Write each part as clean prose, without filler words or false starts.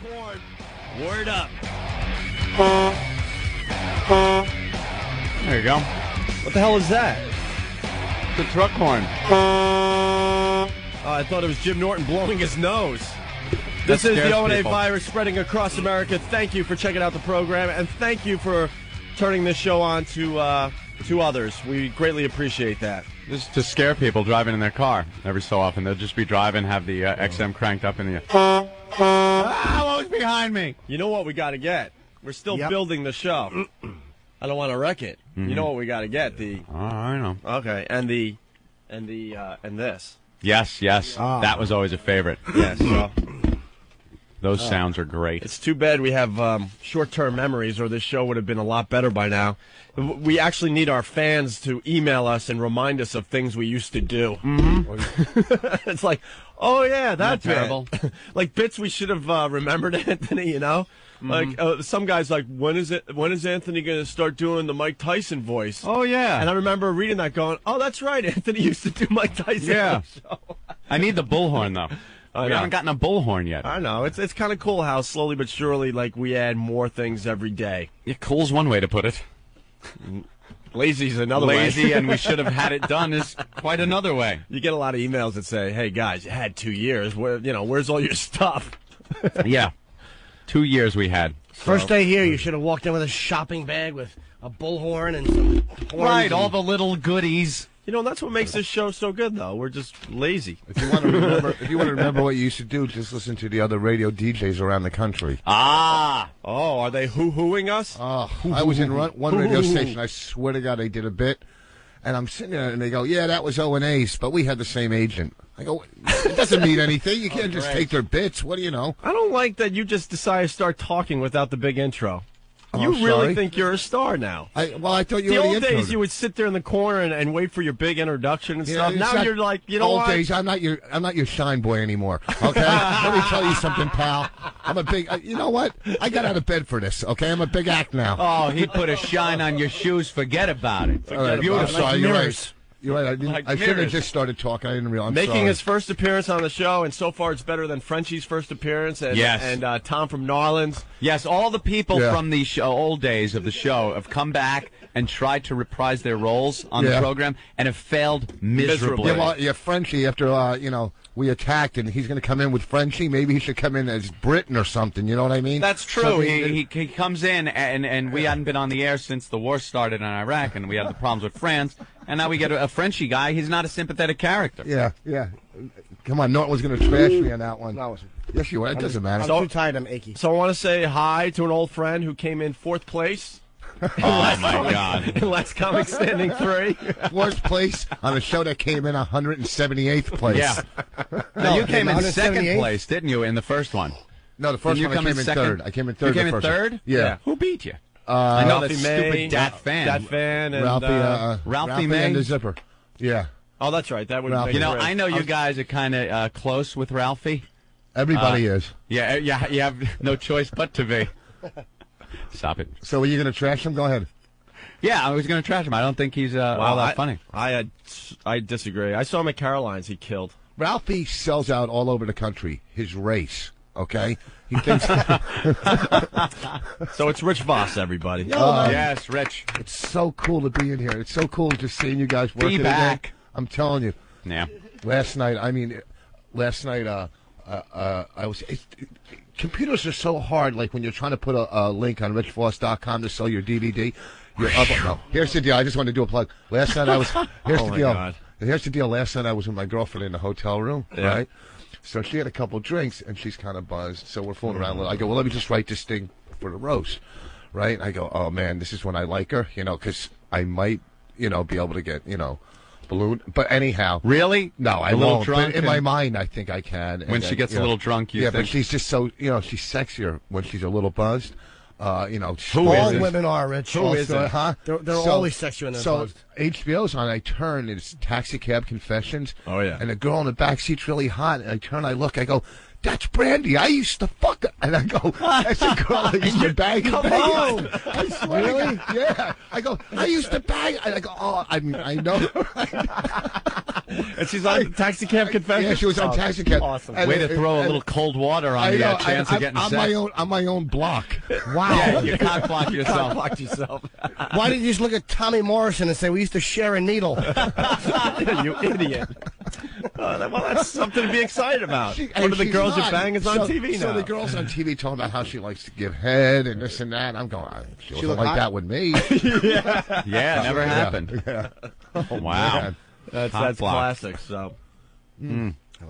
horn. Word up. There you go. What the hell is that? The truck horn. I thought it was Jim Norton blowing his nose. This is the O&A virus spreading across America. Thank you for checking out the program, and thank you for turning this show on to others. We greatly appreciate that. This is to scare people driving in their car every so often. They'll just be driving, have the XM cranked up in the... what was behind me? You know what we got to get? We're still building the show. I don't want to wreck it. Mm-hmm. You know what we got to get? I know. Okay, and this. Yes. That was always a favorite. Yes. So. Those sounds are great. It's too bad we have short-term memories, or this show would have been a lot better by now. We actually need our fans to email us and remind us of things we used to do. Mm-hmm. It's like, oh, yeah, that's terrible. Like bits we should have remembered, Anthony, you know? Mm-hmm. Like some guys like, when is Anthony going to start doing the Mike Tyson voice? Oh, yeah. And I remember reading that going, oh, that's right, Anthony used to do Mike Tyson. Yeah. On the show. I need the bullhorn, though. We haven't gotten a bullhorn yet. I know. It's kind of cool how slowly but surely, like, we add more things every day. Yeah, cool's one way to put it. Lazy's another way. Lazy, and we should have had it done is quite another way. You get a lot of emails that say, hey, guys, you had 2 years. Where's all your stuff? Yeah. 2 years we had. First day here, you should have walked in with a shopping bag with a bullhorn and some horns. Right, all the little goodies. You know, that's what makes this show so good, though. We're just lazy. If you want to remember what you used to do, just listen to the other radio DJs around the country. Ah! Oh, are they hoo-hooing us? I was in one radio station. I swear to God, they did a bit, and I'm sitting there, and they go, "Yeah, that was O&A's, but we had the same agent." I go, "It doesn't mean anything. You can't just take their bits. What do you know?" I don't like that you just decided to start talking without the big intro. You sorry? really think you're a star now. I thought you the were old days, you would sit there in the corner and wait for your big introduction and stuff. Now you're like, you know old what? days, I'm not your shine boy anymore. Okay, let me tell you something, pal. I'm a big. You know what? I got out of bed for this. Okay, I'm a big act now. Oh, he put a shine on your shoes. Forget about it. I'm sorry, you're right. You're right. I should have mirrors. just started talking. I didn't realize. Making his first appearance on the show, and so far it's better than Frenchie's first appearance. And, Yes. And Tom from Narlands. Yes, all the people from the old days of the show have come back and tried to reprise their roles on the program and have failed miserably. Yeah, Frenchie, after, we attacked, and he's going to come in with Frenchie. Maybe he should come in as Britain or something. You know what I mean? That's true. He comes in, and we hadn't been on the air since the war started in Iraq, and we had the problems with France. And now we get a Frenchie guy. He's not a sympathetic character. Yeah. Come on, Norton was going to trash me on that one. No, I wasn't. Yes, you were. It doesn't matter. I'm too tired. I'm achy. So I want to say hi to an old friend who came in 4th place. Oh, my God. In Last Comic Standing 3. 4th place on a show that came in 178th place. Yeah. No, you came in 2nd place, didn't you, in the first one? No, the first one I came in third. I came in third. You came in third? Yeah. Who beat you? I know that Ralphie stupid May, Dat Fan. Dat Fan and Ralphie May and the Zipper. Yeah. Oh, that's right. That would Ralphie. make I know you guys are kind of close with Ralphie. Everybody is. Yeah, you have no choice but to be. Stop it. So are you going to trash him? Go ahead. Yeah, I was going to trash him. I don't think he's all that funny. I disagree. I saw him at Caroline's. He killed. Ralphie sells out all over the country. His race. Okay? He thinks. So it's Rich Voss, everybody. Yes, Rich. It's so cool to be in here. It's so cool just seeing you guys working. Be back. Again. I'm telling you. Yeah. Last night, I was. Computers are so hard. Like when you're trying to put a link on richvoss.com to sell your DVD. You're up. No. Here's the deal. I just wanted to do a plug. Last night I was. Here's the deal. God. Here's the deal. Last night I was with my girlfriend in the hotel room. Yeah. Right. So she had a couple drinks and she's kind of buzzed. So we're fooling around a little. I go, well, let me just write this thing for the roast, right? I go, oh man, this is when I like her, because I might, be able to get, balloon. But anyhow, Really? no, I A little won't. drunk But in my mind, I think I can. When she gets a little drunk, you yeah, think. but she's just so, she's sexier when she's a little buzzed. All isn't? women are, Rich. Who isn't? Huh? They're always sexy when they're So buzzed. HBO's on. I turn. It's Taxi Cab Confessions. Oh, yeah. And the girl in the back seat's really hot. And I turn. I look. I go, that's Brandy. I used to fuck her. And I go, that's a girl I used to bang. Come on. I swear to God. Yeah. I go, I used to bang. And I go, oh, I mean, I know. And she's on Taxi Cab Confessions? Yeah, she was on Taxi Cab. Awesome. Way to throw a little cold water on the chance of getting sex. On my own block. Wow. Yeah, you cock block yourself. Blocked yourself. Why didn't you just look at Tommy Morrison and say, we used to share a needle? You idiot. Well, that's something to be excited about. One of the she's girls not. you're banging is on TV now. So the girls on TV talking about how she likes to give head and this and that. I'm going, she wasn't like that with me. Yeah, never happened. Yeah. Oh, wow. That's classic. So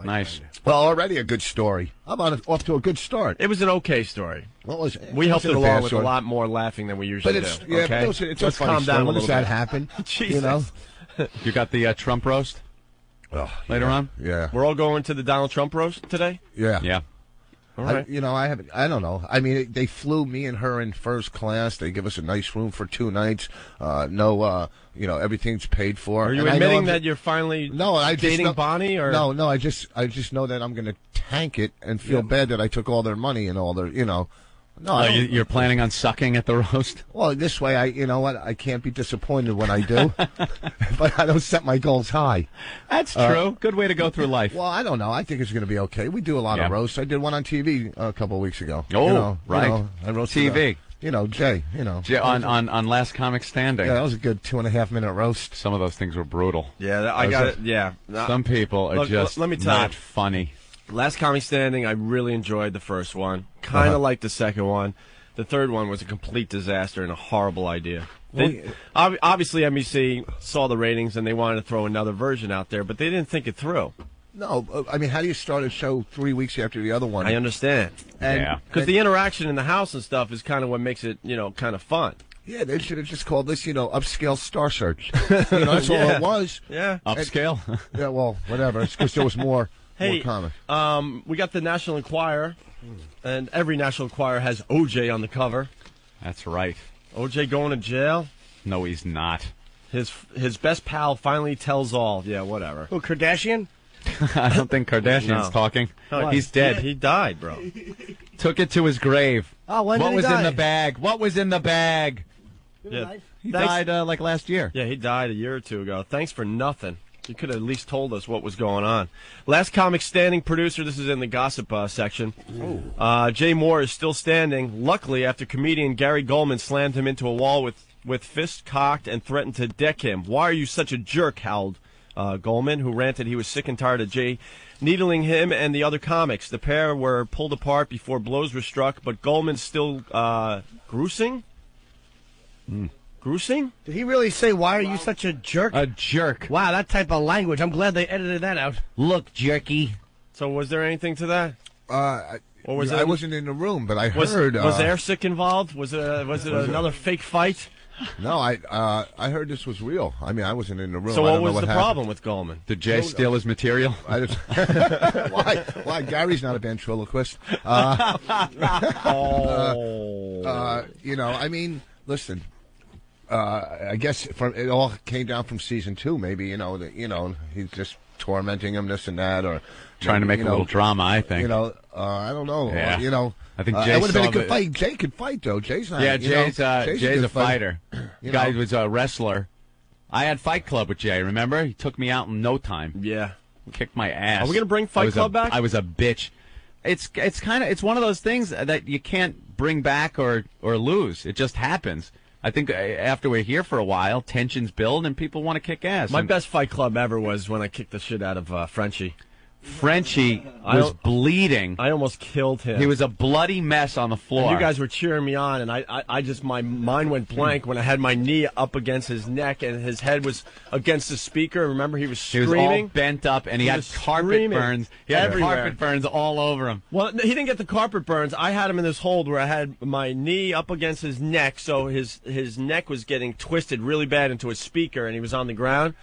Nice. Well, already a good story. I'm off to a good start. it was an okay story. What was We helped it along with a story. lot more laughing than we usually But it's do. yeah, okay? it's Let's a funny calm story. down a When little does that bit. happen? Jesus. You know, You got the Trump roast later on? Yeah. We're all going to the Donald Trump roast today. Yeah. All right. I don't know. I mean, they flew me and her in first class. They give us a nice room for 2 nights. Everything's paid for. Are you And I know admitting I'm- that you're finally I just dating know- Bonnie? Or No, I just know that I'm going to tank it and feel bad that I took all their money and all their, No, I don't- You're planning on sucking at the roast? well, this way, I can't be disappointed when I do, but I don't set my goals high. That's true. Good way to go through life. Well, I don't know. I think it's going to be okay. We do a lot of Yeah. roasts. I did one on TV a couple of weeks ago. Oh, right. I roasted TV. Jay. On Last Comic Standing. Yeah, that was a good 2.5-minute roast. Some of those things were brutal. yeah, I got it. Yeah. Some people are Look, just let me tell not you. funny. Last Comic Standing, I really enjoyed the first one. Kind of liked the second one. The third one was a complete disaster and a horrible idea. Obviously, NBC saw the ratings and they wanted to throw another version out there, but they didn't think it through. No, I mean, how do you start a show 3 weeks after the other one? I understand. Yeah. Because the interaction in the house and stuff is kind of what makes it, kind of fun. Yeah, they should have just called this, upscale Star Search. That's all it was. Yeah. Upscale? Yeah, well, whatever. It's because there was more Hey, comics. we got the National Enquirer, and every National Enquirer has OJ on the cover. That's right. OJ going to jail. No, he's not. His best pal finally tells all. Yeah, whatever. Who, Kardashian? I don't think Kardashian's No. talking. No, He's dead. He died, bro. Took it to his grave. Oh, when What did he was die? in the bag? What was in the bag? Yeah. He Thanks. died like last year. Yeah, he died a year or two ago. Thanks for nothing. You could have at least told us what was going on. Last Comic Standing producer, this is in the gossip section. Jay Moore is still standing, luckily after comedian Gary Goldman slammed him into a wall with fists cocked and threatened to deck him. Why are you such a jerk, howled Goldman, who ranted he was sick and tired of Jay needling him and the other comics. The pair were pulled apart before blows were struck, but Goldman's still gruesing? Gruesing? Did he really say, why are you such a jerk? A jerk. Wow, that type of language. I'm glad they edited that out. Look, jerky. So was there anything to that? Or was I it- wasn't in the room, but I Was heard. Airsick involved? Was it another fake fight? No, I heard this was real. I mean, I wasn't in the room. So I what don't know was the happened. problem with Goldman? Did Jay steal his material? I just, why? Gary's not a ventriloquist. I mean, listen. I guess it all came down from season 2. Maybe he's just tormenting him, this and that, or Trying to make a little drama, I think. I don't know. Yeah. I think Jay that would have been a saw good the- fight. Jay could fight though. Jay's not. Yeah, Jay's Jay's a fighter. You Guy know. was a wrestler. I had Fight Club with Jay, remember? He took me out in no time. Yeah. Kicked my ass. Are we gonna bring Fight Club back? I was a bitch. It's one of those things that you can't bring back or lose. It just happens. I think after we're here for a while, tensions build and people want to kick ass. My And best Fight Club ever was when I kicked the shit out of Frenchie. Frenchie was bleeding. I almost killed him. He was a bloody mess on the floor. And you guys were cheering me on, and I just, my mind went blank when I had my knee up against his neck and his head was against the speaker. Remember, he was He was screaming. all bent up, and he had was carpet screaming burns. He had everywhere. carpet burns all over him. Well, he didn't get the carpet burns. I had him in this hold where I had my knee up against his neck, so his neck was getting twisted really bad into a speaker, and he was on the ground.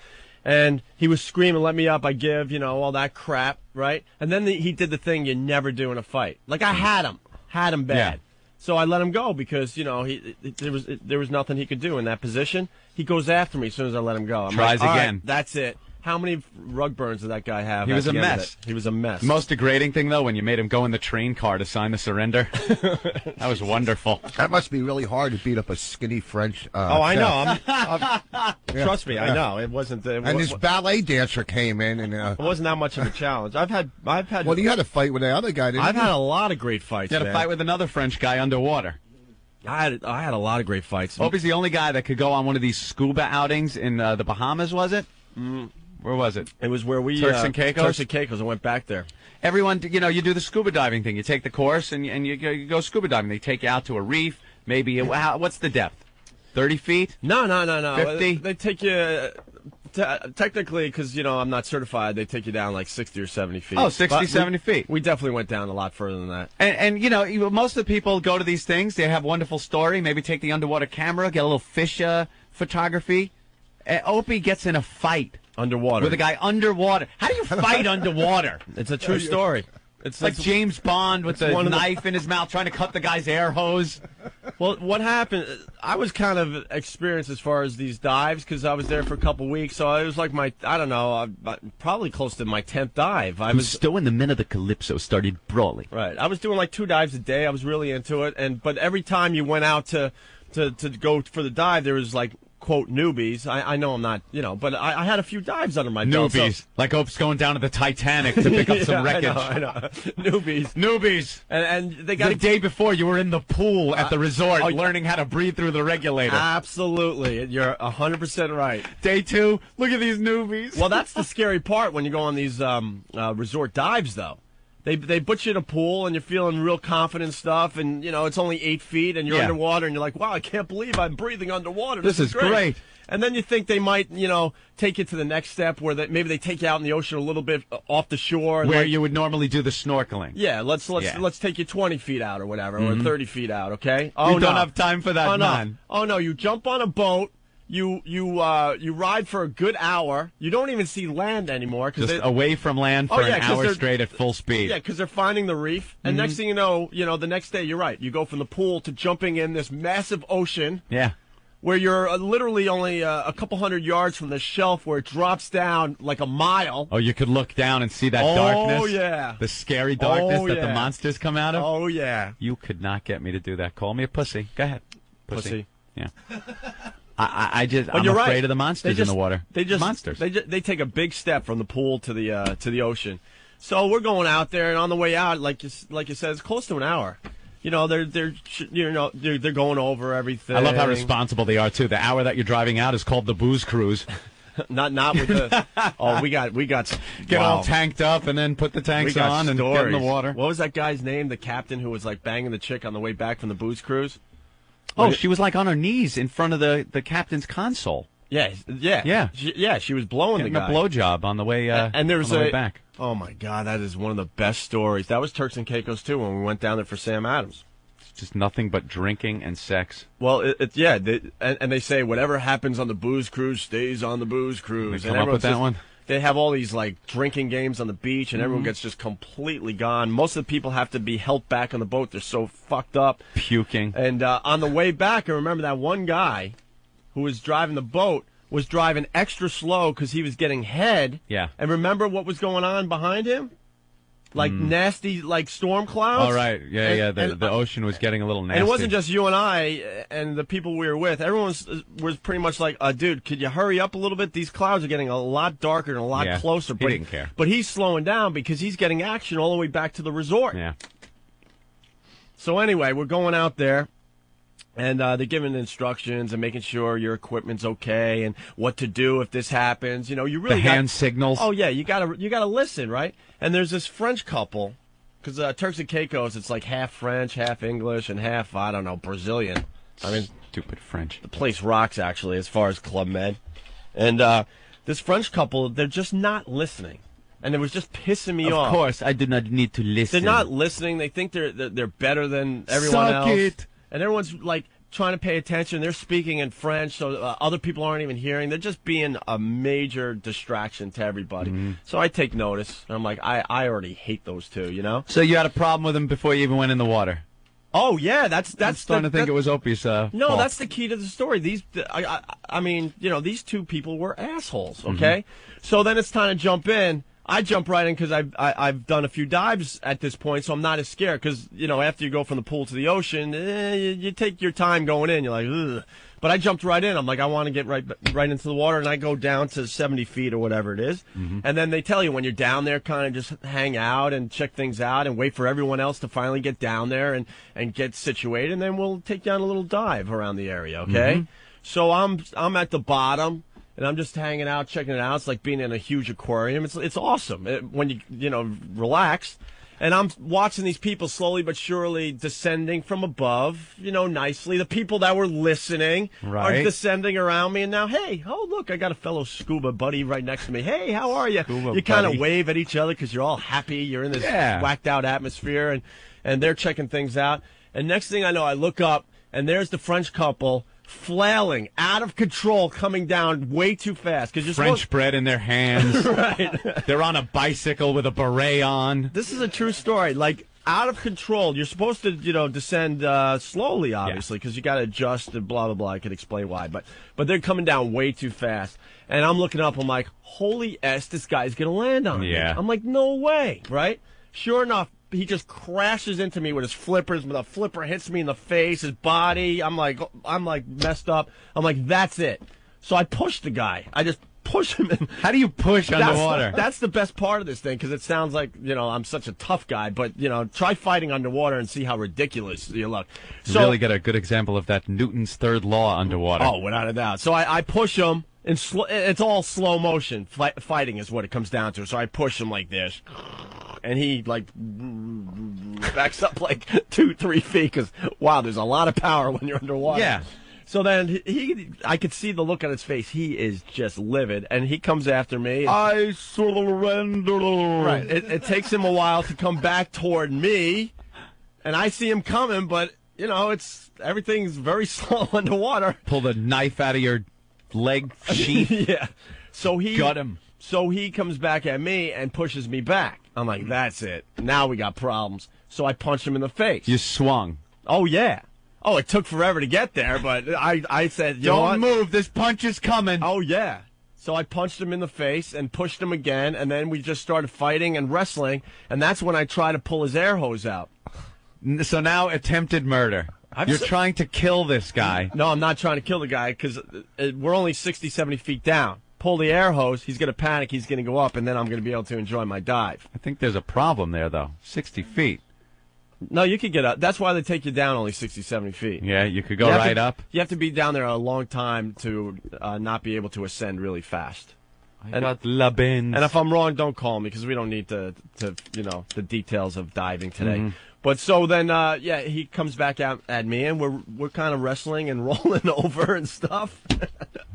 And he was screaming, let me up, I give, all that crap, right? And then he did the thing you never do in a fight. Like, I had him bad. Yeah. So I let him go because, there was nothing he could do in that position. He goes after me as soon as I let him go. I'm Tries like, all right, again. that's it. How many rug burns did that guy have? He was a mess. He was a mess. Most degrading thing, though, when you made him go in the train car to sign the surrender. That was wonderful. That must be really hard to beat up a skinny French. I know. Trust me, I know. It wasn't. And this ballet dancer came in, and it wasn't that much of a challenge. I've had. Well, you had a fight with the other guy. Didn't I've you? had a lot of great fights. You had a fight with another French guy underwater. I had a lot of great fights. Opie's the only guy that could go on one of these scuba outings in the Bahamas, was it? Where was it? It was where we Turks and Caicos. Turks and Caicos. I went back there. Everyone, you do the scuba diving thing. You take the course and you go scuba diving. They take you out to a reef. Maybe what's the depth? 30 feet? No. 50? They take you. Technically, because I'm not certified, they take you down like 60 or 70 feet. Oh, 60, 70 feet. We definitely went down a lot further than that. And most of the people go to these things. They have a wonderful story. Maybe take the underwater camera, get a little fish photography. Opie gets in a fight underwater with a guy underwater. How do you fight underwater? It's a true story. It's like James Bond with the knife in his mouth trying to cut the guy's air hose. Well, what happened, I was kind of experienced as far as these dives because I was there for a couple weeks, so it was like probably close to my 10th dive. Gusto and the men of the Calypso started brawling. Right. I was doing like 2 dives a day. I was really into it, but every time you went out to go for the dive, there was like, quote, newbies. I know I'm not, but I had a few dives under my belt. Newbies. So. Like Ope's going down to the Titanic to pick up some wreckage. I know. Newbies. Newbies. And they got the day before you were in the pool at the resort learning how to breathe through the regulator. Absolutely. You're 100% right. Day 2, look at these newbies. Well, that's the scary part when you go on these resort dives, though. They put you in a pool and you're feeling real confident and stuff, and it's only 8 feet and you're underwater and you're like, wow, I can't believe I'm breathing underwater. This is great. And then you think they might, take you to the next step where maybe they take you out in the ocean a little bit off the shore, where you would normally do the snorkeling. Yeah, let's take you 20 feet out or whatever, or 30 feet out. Okay. We don't have time for that, man. Oh no, you jump on a boat. You ride for a good hour. You don't even see land anymore. Just away from land for an hour straight at full speed. Yeah, because they're finding the reef. And next thing you know, the next day, you're right. You go from the pool to jumping in this massive ocean. Yeah. Where you're literally only a couple hundred yards from the shelf where it drops down like a mile. Oh, you could look down and see that darkness. Oh, yeah. The scary darkness that the monsters come out of. Oh, yeah. You could not get me to do that. Call me a pussy. Go ahead. Pussy. Yeah. I'm afraid of the monsters in the water. Monsters. They take a big step from the pool to the ocean. So we're going out there, and on the way out, like you said, it's close to an hour. They're going over everything. I love how responsible they are too. The hour that you're driving out is called the booze cruise. not with the. Oh, we got get all tanked up and then put the tanks on and get in the water. What was that guy's name? The captain who was like banging the chick on the way back from the booze cruise. Oh, she was like on her knees in front of the captain's console. Yeah. She was blowing the guy. A blowjob on the way. And there was way back. Oh my God, that is one of the best stories. That was Turks and Caicos too when we went down there for Sam Adams. It's just nothing but drinking and sex. Well, and they say whatever happens on the booze cruise stays on the booze cruise. They come up with that one. They have all these like drinking games on the beach, and everyone gets just completely gone. Most of the people have to be held back on the boat; they're so fucked up, puking. And on the way back, I remember that one guy who was driving the boat was driving extra slow because he was getting head. Yeah. And remember what was going on behind him? Like nasty, like storm clouds. All right, yeah. The ocean was getting a little nasty. And it wasn't just you and I and the people we were with. Everyone was pretty much like, dude, could you hurry up a little bit? These clouds are getting a lot darker and a lot closer. He didn't care. But he's slowing down because he's getting action all the way back to the resort. Yeah. So anyway, we're going out there. And they're giving instructions and making sure your equipment's okay and what to do if this happens. You really the hand signals. Oh yeah, you gotta listen, right? And there's this French couple, because Turks and Caicos, it's like half French, half English, and half Brazilian. I mean, stupid French. The place rocks actually as far as Club Med, and this French couple, they're just not listening. And it was just pissing me off. Of course, I do not need to listen. They're not listening. They think they're better than everyone else. Suck it. And everyone's like trying to pay attention. They're speaking in French, so other people aren't even hearing. They're just being a major distraction to everybody. So I take notice. And I'm like, I already hate those two, So you had a problem with them before you even went in the water? Oh yeah, that's I'm starting to think it was Opie's. No, fault. that's the key to the story. I mean, these two people were assholes. Okay, so then it's time to jump in. I jump right in because I've done a few dives at this point, so I'm not as scared. Because after you go from the pool to the ocean, you take your time going in. You're like, ugh. But I jumped right in. I'm like, I want to get right into the water, and I go down to 70 feet or whatever it is. And then they tell you when you're down there, kind of just hang out and check things out and wait for everyone else to finally get down there and get situated, and then we'll take you on a little dive around the area. Okay. So I'm at the bottom. And I'm just hanging out, checking it out. It's like being in a huge aquarium. It's awesome when you relax. And I'm watching these people slowly but surely descending from above, nicely. The people that were listening are descending around me. And now, hey, oh, look, I got a fellow scuba buddy right next to me. Hey, how are you? You kind of wave at each other because you're all happy. You're in this whacked out atmosphere. And they're checking things out. And next thing I know, I look up, and there's the French couple flailing, out of control, coming down way too fast. Because French bread in their hands. Right. They're on a bicycle with a beret on. This is a true story. Like, out of control. You're supposed to, descend slowly, obviously, because you got to adjust and blah, blah, blah. I could explain why. But they're coming down way too fast. And I'm looking up. I'm like, holy S, this guy's going to land on me. I'm like, no way, right? Sure enough, he just crashes into me with his flippers. The flipper hits me in the face, his body. I'm like messed up. I'm like, that's it. So I push the guy. I just push him in. How do you push underwater? That's the best part of this thing, because it sounds like, I'm such a tough guy. But, try fighting underwater and see how ridiculous you look. You really get a good example of that Newton's third law underwater. Oh, without a doubt. So I push him. It's all slow motion. Fighting is what it comes down to. So I push him like this. And he, backs up 2-3 feet because, wow, there's a lot of power when you're underwater. Yeah. So then I could see the look on his face. He is just livid, and he comes after me. I surrender. Right. It takes him a while to come back toward me, and I see him coming, but, everything's very slow underwater. Pull the knife out of your leg sheath. Yeah. So he got him. So he comes back at me and pushes me back. I'm like, that's it. Now we got problems. So I punch him in the face. You swung. Oh, yeah. Oh, it took forever to get there, but I said, don't move. This punch is coming. Oh, yeah. So I punched him in the face and pushed him again, and then we just started fighting and wrestling, and that's when I tried to pull his air hose out. So now attempted murder. You're trying to kill this guy. No, I'm not trying to kill the guy because we're only 60, 70 feet down. Pull the air hose, he's going to panic, he's going to go up, and then I'm going to be able to enjoy my dive. I think there's a problem there, though. 60 feet. No, you could get up. That's why they take you down only 60, 70 feet. Yeah, you could go right up. You have to be down there a long time to not be able to ascend really fast. And if I'm wrong, don't call me, because we don't need the details of diving today. But so then, he comes back at me, and we're kind of wrestling and rolling over and stuff.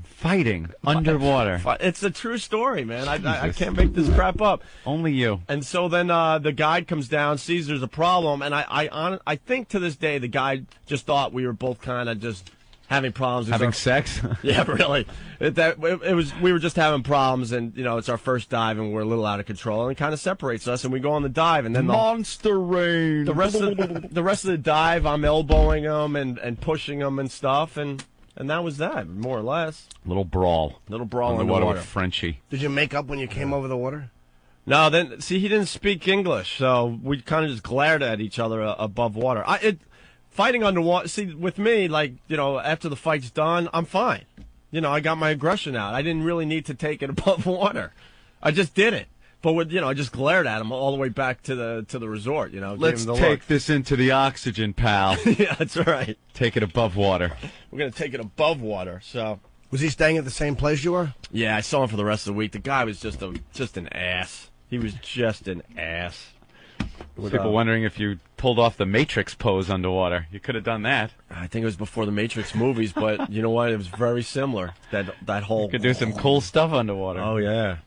Fighting underwater. It's a true story, man. I can't make this crap up. Only you. And so then the guide comes down, sees there's a problem, and I think to this day the guide just thought we were both kind of just having problems. Having sex? Yeah, really. We were just having problems, and it's our first dive, and we're a little out of control, and it kind of separates us, and we go on the dive, and then monster rain. The rest of the dive, I'm elbowing them and pushing them and stuff, and that was that, more or less. Little brawl underwater with Frenchie. Did you make up when you came over the water? No, then see, he didn't speak English, so we kind of just glared at each other above water. Fighting underwater, see, with me, after the fight's done, I'm fine. I got my aggression out. I didn't really need to take it above water. I just did it. But I just glared at him all the way back to the resort. Let's take this into the oxygen, pal. Yeah, that's right. Take it above water. We're gonna take it above water. So, was he staying at the same place you were? Yeah, I saw him for the rest of the week. The guy was just an ass. He was just an ass. People wondering if you pulled off the Matrix pose underwater. You could have done that. I think it was before the Matrix movies, but you know what? It was very similar. That whole. You could do some cool stuff underwater. Oh yeah.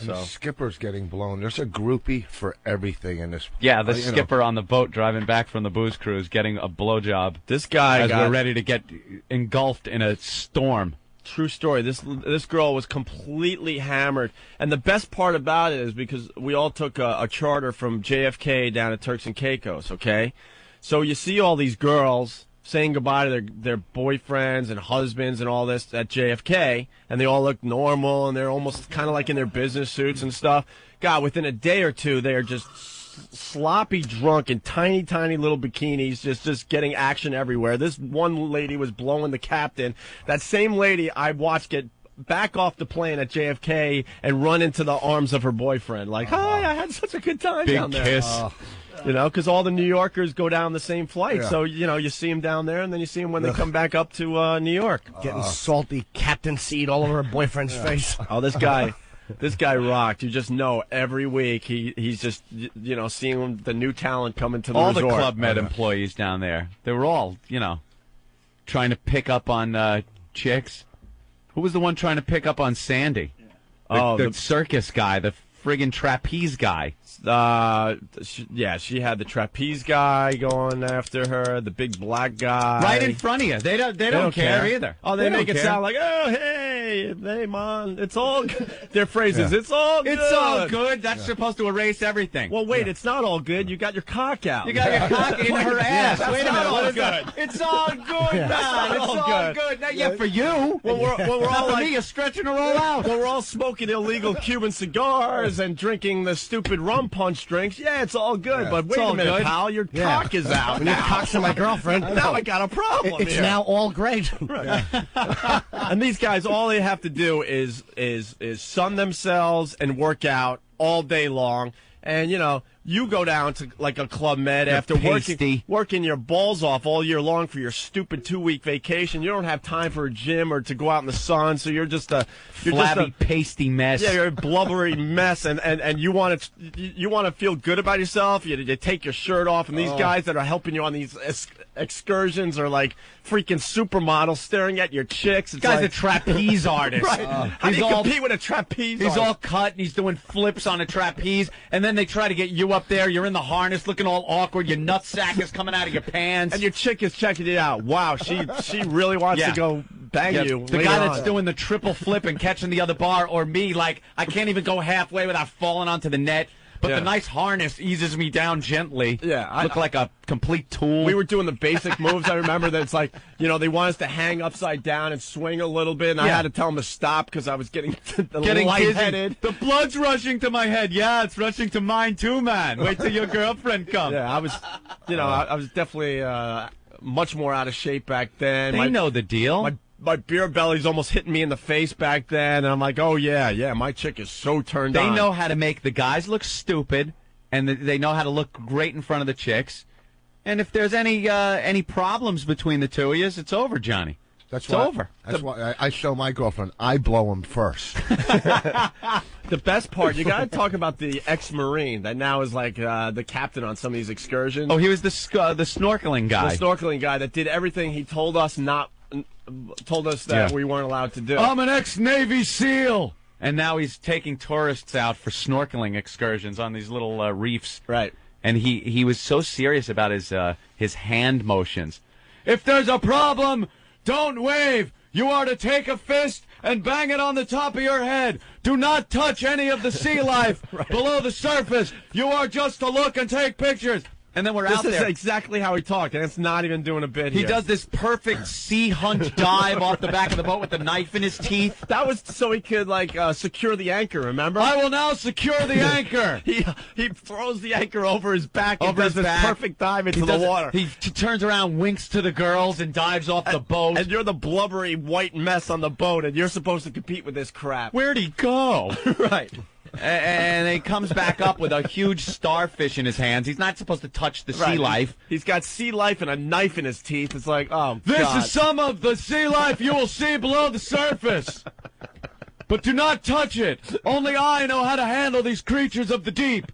And the skipper's getting blown. There's a groupie for everything in this. Yeah, the skipper on the boat driving back from the booze cruise getting a blowjob. This guy we're ready to get engulfed in a storm. True story. This girl was completely hammered, and the best part about it is because we all took a charter from JFK down to Turks and Caicos. Okay, So you see all these girls saying goodbye to their boyfriends and husbands and all this at JFK, and they all look normal, and they're almost kind of like in their business suits and stuff. God, within a day or two, they are just sloppy drunk in tiny, tiny little bikinis, just getting action everywhere. This one lady was blowing the captain. That same lady I watched get back off the plane at JFK and run into the arms of her boyfriend. Like, hi, I had such a good time down there. Big kiss. You know, because all the New Yorkers go down the same flight. Yeah. So, you know, you see them down there, and then you see them when they come back up to New York. Getting salty captain seed all over her boyfriend's face. Oh, this guy rocked. You just know every week he's just, you know, seeing the new talent come into the All resort. the Club Med employees down there, they were all, you know, trying to pick up on chicks. Who was the one trying to pick up on Sandy? The circus guy, the friggin' trapeze guy. She had the trapeze guy going after her, the big black guy. Right in front of you. They don't care either. Oh, they make it sound like, oh, hey, man, it's all good. Their phrases, it's all good. It's all good. That's supposed to erase everything. Well, wait, it's not all good. You got your cock out. You got your cock in her ass. That's Wait a not minute. all What is good. that? It's all good, man. It's all good. Now, yeah, for you. Well, we're all for like, me, you're stretching her all out. well, we're all smoking illegal Cuban cigars and drinking the stupid rum punch drinks. Yeah, it's all good, but wait a minute, pal, your cock is out. When your cock's in my girlfriend, Now I got a problem it's here. now all great. And these guys, all they have to do is sun themselves and work out all day long. And, you know, you go down to like a Club Med after working your balls off all year long for your stupid 2-week vacation. You don't have time for a gym or to go out in the sun, so you're just a Flabby, pasty mess. Yeah, you're a blubbery mess, and you want to feel good about yourself. You take your shirt off, and these guys that are helping you on these excursions are like freaking supermodels staring at your chicks. It's Guy's like, a trapeze artist. Right. How do you compete with a trapeze He's artist? all cut, and he's doing flips on a trapeze, and then they try to get you up there. You're in the harness, looking all awkward. Your nutsack is coming out of your pants. And your chick is checking it out. Wow, she really wants to go bang you. The guy that's doing the triple flip and catching the other bar, or me, like, I can't even go halfway without falling onto the net. But the nice harness eases me down gently. Yeah, I look like a complete tool. We were doing the basic moves. I remember that it's like, you know, they want us to hang upside down and swing a little bit, and I had to tell them to stop because I was getting lightheaded. The blood's rushing to my head. Yeah, it's rushing to mine too, man. Wait till your girlfriend comes. Yeah, I was, you know, I was definitely much more out of shape back then. They know the deal. My beer belly's almost hitting me in the face back then, and I'm like, oh, yeah, my chick is so turned on. They know how to make the guys look stupid, and they know how to look great in front of the chicks. And if there's any problems between the two of you, it's over, Johnny. It's over. That's why I show my girlfriend, I blow him first. The best part, you got to talk about the ex-Marine that now is like the captain on some of these excursions. Oh, he was the snorkeling guy. The snorkeling guy that did everything he told us that we weren't allowed to do. I'm an ex-Navy SEAL. And now he's taking tourists out for snorkeling excursions on these little reefs. Right. And he was so serious about his hand motions. If there's a problem, don't wave. You are to take a fist and bang it on the top of your head. Do not touch any of the sea life below the surface. You are just to look and take pictures. And then we're out there. This is exactly how he talked, and it's not even doing a bit here. He does this perfect sea hunt dive off the back of the boat with the knife in his teeth. That was so he could, like, secure the anchor, remember? I will now secure the anchor. He throws the anchor over his back and does this perfect dive into the water. He turns around, winks to the girls, and dives off the boat. And you're the blubbery white mess on the boat, and you're supposed to compete with this crap. Where'd he go? Right. And he comes back up with a huge starfish in his hands. He's not supposed to touch the sea life. He's got sea life and a knife in his teeth. It's like, oh, This God. is some of the sea life you will see below the surface. But do not touch it. Only I know how to handle these creatures of the deep.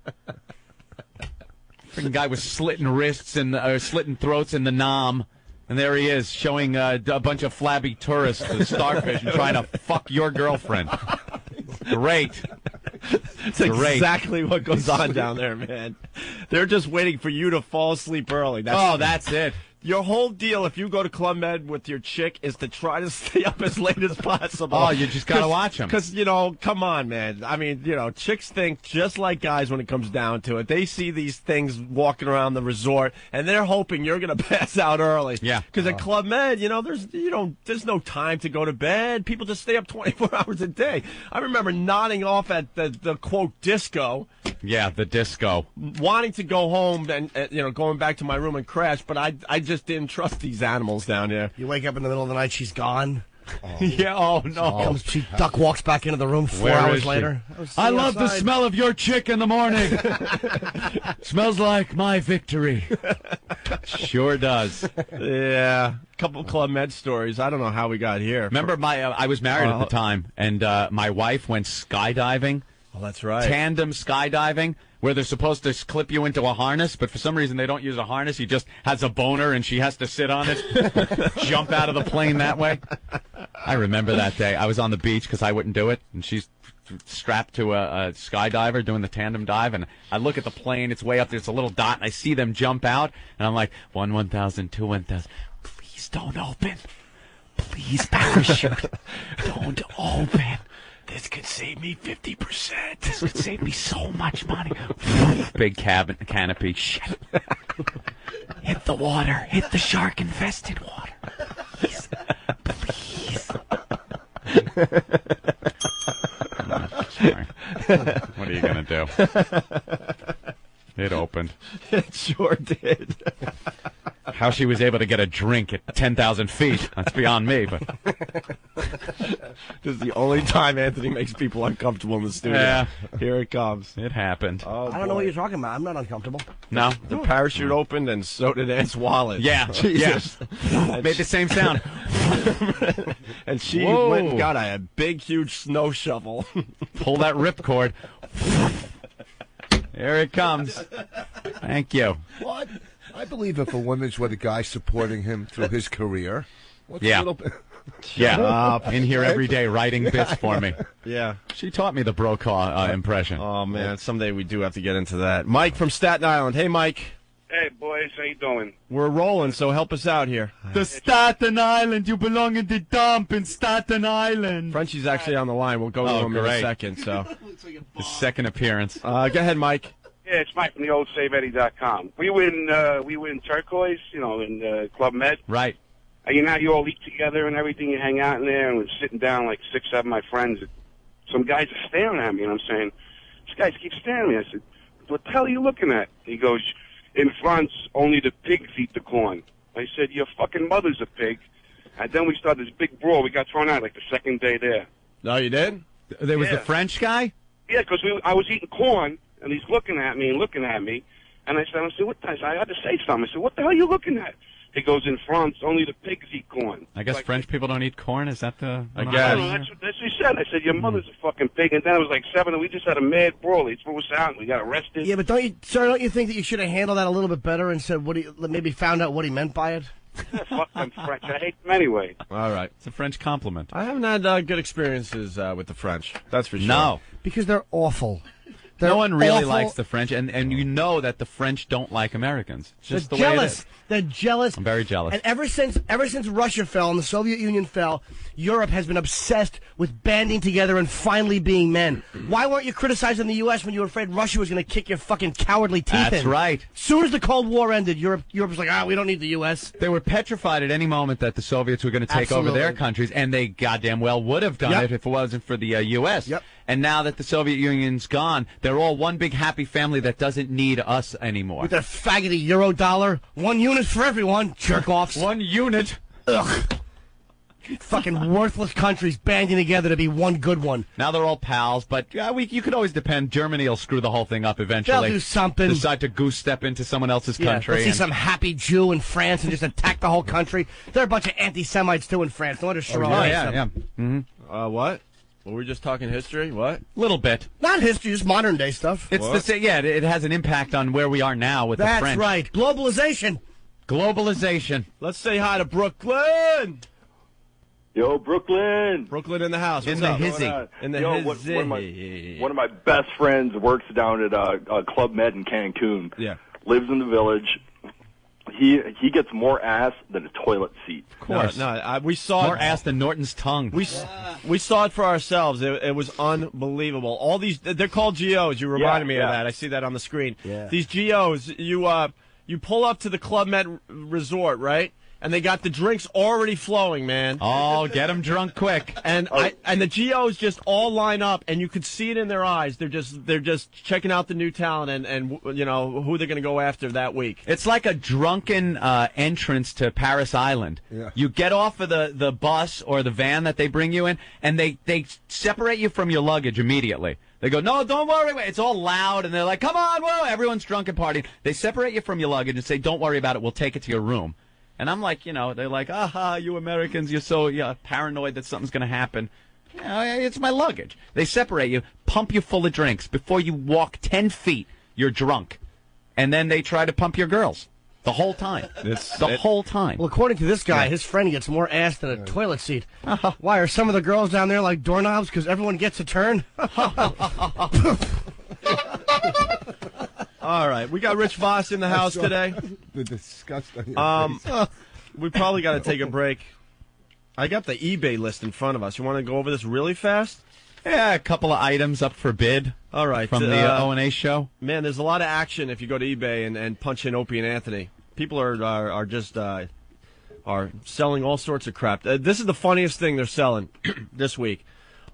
Freaking guy with slitting wrists and slitting throats in the Nam. And there he is, showing a bunch of flabby tourists the starfish and trying to fuck your girlfriend. Great. It's exactly what goes on down there, man. They're just waiting for you to fall asleep early. That's it. Your whole deal, if you go to Club Med with your chick, is to try to stay up as late as possible. Oh, you just got to watch them. Because, come on, man. I mean, chicks think just like guys when it comes down to it. They see these things walking around the resort, and they're hoping you're going to pass out early. Yeah. Because at Club Med, there's no time to go to bed. People just stay up 24 hours a day. I remember nodding off at the quote, disco. Yeah, the disco. Wanting to go home and going back to my room and crash, but I just didn't trust these animals down here. You wake up in the middle of the night, she's gone. Yeah, oh no. She duck walks back into the room 4 hours later. I love the smell of your chick in the morning. Smells like my victory. Sure does. Yeah. Couple Club Med stories. I don't know how we got here. Remember, I was married at the time, and my wife went skydiving. Oh, that's right. Tandem skydiving, where they're supposed to clip you into a harness, but for some reason they don't use a harness. He just has a boner, and she has to sit on it, jump out of the plane that way. I remember that day. I was on the beach because I wouldn't do it, and she's strapped to a skydiver doing the tandem dive, and I look at the plane. It's way up there. It's a little dot, and I see them jump out, and I'm like, 1,000, 2,000. Please don't open. Please, parachute. Don't open. This could save me 50%. This could save me so much money. Big canopy. Shit. Hit the water. Hit the shark-infested water. Please. Please. Sorry. What are you going to do? It opened. It sure did. How she was able to get a drink at 10,000 feet, that's beyond me. But this is the only time Anthony makes people uncomfortable in the studio. Yeah. Here it comes. It happened. Oh, I don't know what you're talking about. I'm not uncomfortable. No? The parachute opened, and so did Aunt's wallet. Yeah. Jesus. Yeah. Made the same sound. And she Whoa. went and got a big, huge snow shovel. Pull that ripcord. Here it comes. Thank you. What? I believe if a woman's with a guy supporting him through his career, what's Yeah. a little bit... Yeah. In here every day writing bits for me. Yeah. She taught me the Brokaw impression. Oh, man. Someday we do have to get into that. Mike from Staten Island. Hey, Mike. Hey, boys, how you doing? We're rolling, so help us out here. The Staten Island, you belong in the dump in Staten Island. Frenchie's actually on the line. We'll go to him in a great. second. So, His second appearance. go ahead, Mike. Yeah, it's Mike from the old SaveEddie.com. We were in Turquoise, in Club Med. Right. You all eat together and everything. You hang out in there, and we're sitting down like 6, 7 of my friends. Some guys are staring at me, and I'm saying, "These guys keep staring at me." I said, "What the hell are you looking at?" He goes, "In France, only the pigs eat the corn." I said, "Your fucking mother's a pig." And then we started this big brawl. We got thrown out like the second day there. No, you did? There was Yeah. the French guy? Yeah, because I was eating corn, and he's looking at me, and I said, "What?" I had to say something. I said, "What the hell are you looking at?" He goes, "In France, only the pigs eat corn." I guess Like, French people don't eat corn? Is that the... I I guess. don't know, that's what he said. I said, "Your mother's a fucking pig." And then it was like 7, and we just had a mad brawl. He threw us out, and we got arrested. Yeah, but don't you think that you should have handled that a little bit better and said maybe found out what he meant by it? Fuck them French. I hate them anyway. All right. It's a French compliment. I haven't had good experiences with the French. That's for sure. No. Because they're awful. No one really awful. likes the French, and you know that the French don't like Americans. It's just They're the way it jealous. is. They're jealous. I'm very jealous. And ever since Russia fell and the Soviet Union fell, Europe has been obsessed with banding together and finally being men. Why weren't you criticizing the U.S. when you were afraid Russia was going to kick your fucking cowardly teeth in? That's right. As soon as the Cold War ended, Europe was like, we don't need the U.S. They were petrified at any moment that the Soviets were going to take over their Absolutely. countries, and they goddamn well would have done Yep. it if it wasn't for the U.S. Yep. And now that the Soviet Union's gone, they're all one big happy family that doesn't need us anymore. With their faggoty Euro-dollar, 1 unit for everyone, jerk-offs. One unit. Ugh. Fucking worthless countries banding together to be one good one. Now they're all pals, but you could always depend. Germany will screw the whole thing up eventually. They'll do something. Decide to goose step into someone else's Yeah, country. let's see and- some happy Jew in France and just attack the whole country. There are a bunch of anti-Semites, too, in France. No wonder Sharon Oh, hates yeah, them. yeah. What? Well, we're just talking history? What? Little bit. Not history, just modern-day stuff. It's the same. Yeah, it has an impact on where we are now with the That's French. right. Globalization. Globalization. Let's say hi to Brooklyn. Yo, Brooklyn. Brooklyn in the house. What's In the up? hizzy. In the Yo, hizzy. one of my best friends works down at Club Med in Cancun. Yeah. Lives in the village. he gets more ass than a toilet seat. Of course. We saw more ass than Norton's tongue. We saw it for ourselves. It was unbelievable. All these, they're called GOs. You reminded me of that. I see that on the screen. Yeah. These GOs, you pull up to the Club Med Resort, right? And they got the drinks already flowing, man. Oh, get them drunk quick. And the GOs just all line up, and you could see it in their eyes. They're just checking out the new talent and you know who they're going to go after that week. It's like a drunken entrance to Paris Island. Yeah. You get off of the bus or the van that they bring you in, and they separate you from your luggage immediately. They go, no, don't worry. It's all loud, and they're like, come on, whoa, everyone's drunk and partying. They separate you from your luggage and say, don't worry about it. We'll take it to your room. And I'm like, they're like, aha, you Americans, you're so paranoid that something's going to happen. It's my luggage. They separate you, pump you full of drinks. Before you walk 10 feet, you're drunk. And then they try to pump your girls the whole time. The whole time. Well, according to this guy, his friend gets more ass than a toilet seat. Why, are some of the girls down there like doorknobs because everyone gets a turn? All right, we got Rich Voss in the house today. The disgust on your face. We probably got to take a break. I got the eBay list in front of us. You want to go over this really fast? Yeah, a couple of items up for bid. All right. From the O&A show. Man, there's a lot of action if you go to eBay and punch in Opie and Anthony. People are just selling all sorts of crap. This is the funniest thing they're selling this week.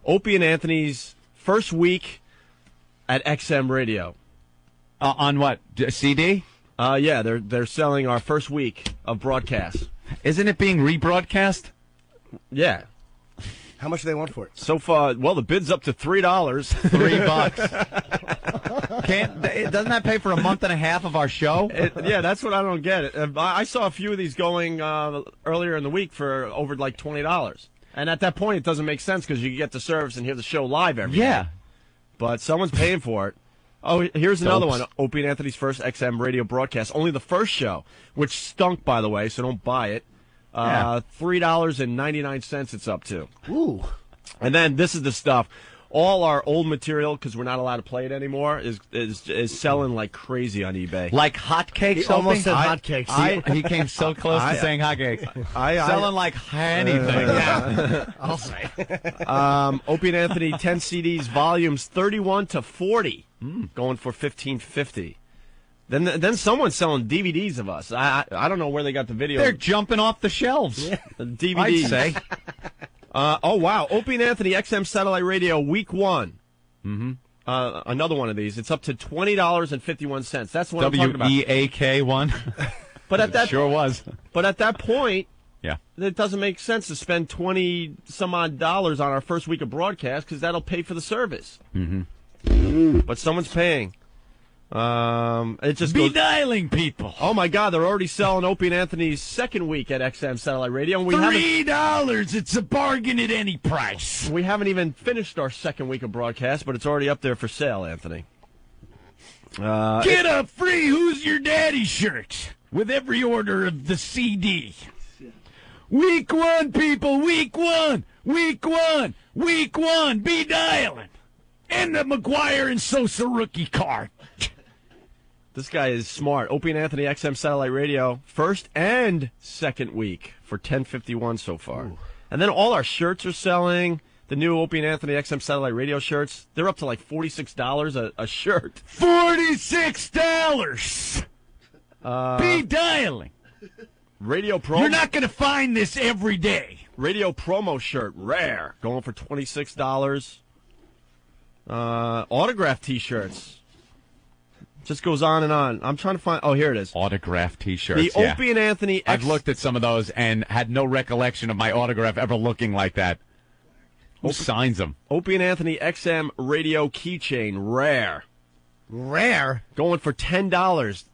Opie and Anthony's first week at XM Radio. On what? CD? Yeah, they're selling our first week of broadcast. Isn't it being rebroadcast? Yeah. How much do they want for it? So far, well, the bid's up to $3. $3. Doesn't that pay for a month and a half of our show? Yeah, that's what I don't get. I saw a few of these going earlier in the week for over like $20. And at that point, it doesn't make sense because you get the service and hear the show live every day. But someone's paying for it. Oh, here's another one. Opie and Anthony's first XM radio broadcast. Only the first show, which stunk, by the way, so don't buy it. $3.99 it's up to. Ooh. And then this is the stuff. All our old material, because we're not allowed to play it anymore, is selling like crazy on eBay. Like hotcakes? He almost said hotcakes. He came so close to saying hotcakes. Selling like anything. Yeah. I'll say. Opie and Anthony 10 CDs, volumes 31 to 40, going for $15.50. Then someone's selling DVDs of us. I don't know where they got the video. They're jumping off the shelves. Yeah. The DVDs. I'd say. Oh, wow. Opie and Anthony XM Satellite Radio, week 1. Mm-hmm. Another one of these. It's up to $20.51. That's what I'm talking about. WEAK one. But at that sure was. But at that point, yeah, it doesn't make sense to spend $20-some-odd on our first week of broadcast because that'll pay for the service. Mm-hmm. But someone's paying. It just Be goes, dialing people. Oh my God, they're already selling Opie and Anthony's second week at XM Satellite Radio, and $3. It's a bargain at any price. We haven't even finished our second week of broadcast, but it's already up there for sale, Anthony. Get a free Who's Your Daddy shirt with every order of the CD. Week 1, people. Week 1. Week 1. Week 1. Be dialing. And the McGuire and Sosa rookie card. This guy is smart. Opie and Anthony XM Satellite Radio, first and second week for $10.51 so far. Ooh. And then all our shirts are selling. The new Opie and Anthony XM Satellite Radio shirts, they're up to like $46 a shirt. $46! Be dialing. Radio promo. You're not going to find this every day. Radio promo shirt, rare, going for $26. Autograph T-shirts. Just goes on and on. I'm trying to find. Oh, here it is. Autograph T-shirts. The Opie and Anthony. I've looked at some of those and had no recollection of my autograph ever looking like that. Who signs them? Opie and Anthony XM Radio keychain, rare. Rare. Going for $10.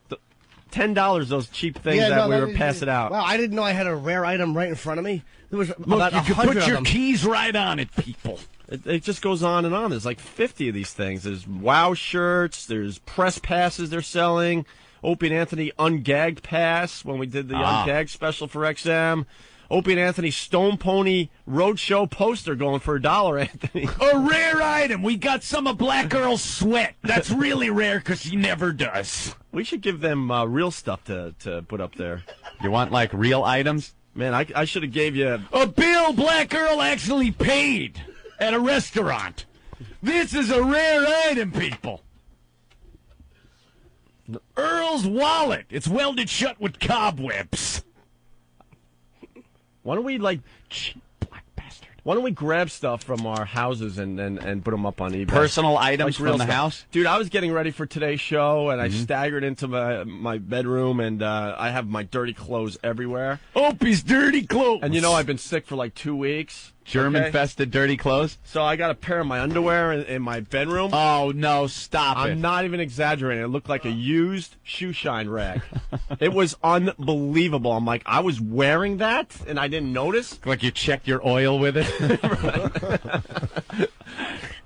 $10. Those cheap things we were passing out. Wow, I didn't know I had a rare item right in front of me. There was Look, you can put your keys right on it, people. It just goes on and on. There's like 50 of these things. There's WOW shirts. There's press passes they're selling. Opie and Anthony Ungagged Pass when we did the Ungagged special for XM. Opie and Anthony Stone Pony Roadshow poster going for $1, Anthony. A rare item. We got some of Black Earl's sweat. That's really rare because he never does. We should give them real stuff to put up there. You want, like, real items? Man, I should have gave you... A bill Black Earl actually paid at a restaurant. This is a rare item, people. Earl's wallet. It's welded shut with cobwebs. Why don't we, like... Cheap black bastard. Why don't we grab stuff from our houses and put them up on eBay? Personal items like real from the stuff. house? Dude, I was getting ready for today's show, and I staggered into my bedroom, and I have my dirty clothes everywhere. Opie's dirty clothes. And you know I've been sick for like 2 weeks. Germ-infested dirty clothes? So I got a pair of my underwear in my bedroom. Oh, no, stop it. I'm not even exaggerating. It looked like a used shoe shine rag. It was unbelievable. I'm like, I was wearing that, and I didn't notice. Like you checked your oil with it?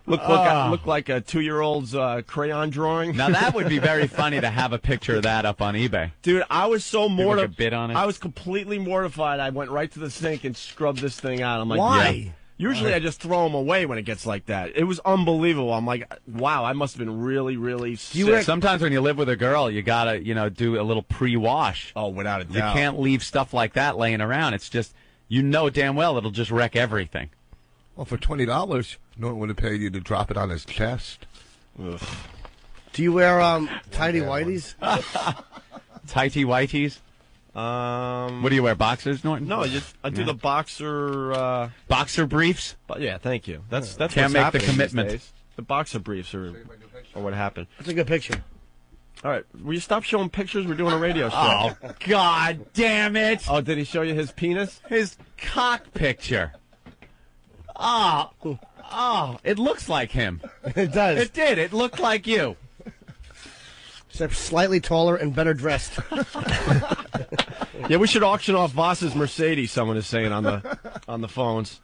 Looked like a 2-year-old's crayon drawing. Now, that would be very funny to have a picture of that up on eBay. Dude, I was so mortified. Like a bid on it? I was completely mortified. I went right to the sink and scrubbed this thing out. I'm like, Why? yeah. Usually I just throw them away when it gets like that. It was unbelievable. I'm like, wow, I must have been really, really sick. Sometimes when you live with a girl, you gotta, do a little pre-wash. Oh, without a doubt. You can't leave stuff like that laying around. It's just, damn well it'll just wreck everything. Well, for $20, Norton would have paid you to drop it on his chest. Ugh. Do you wear tidy whities? Tighty whities? What do you wear, boxers, Norton? No, I do the boxer... boxer briefs? But yeah, thank you. That's Can't what's make happening the commitment. these days. The boxer briefs or what happened. That's a good picture. All right, will you stop showing pictures? We're doing a radio show. Oh, God damn it. Oh, did he show you his penis? His cock picture. Oh, it looks like him. It does. It did. It looked like you. Except slightly taller and better dressed. Yeah, we should auction off Voss's Mercedes, someone is saying on the phones.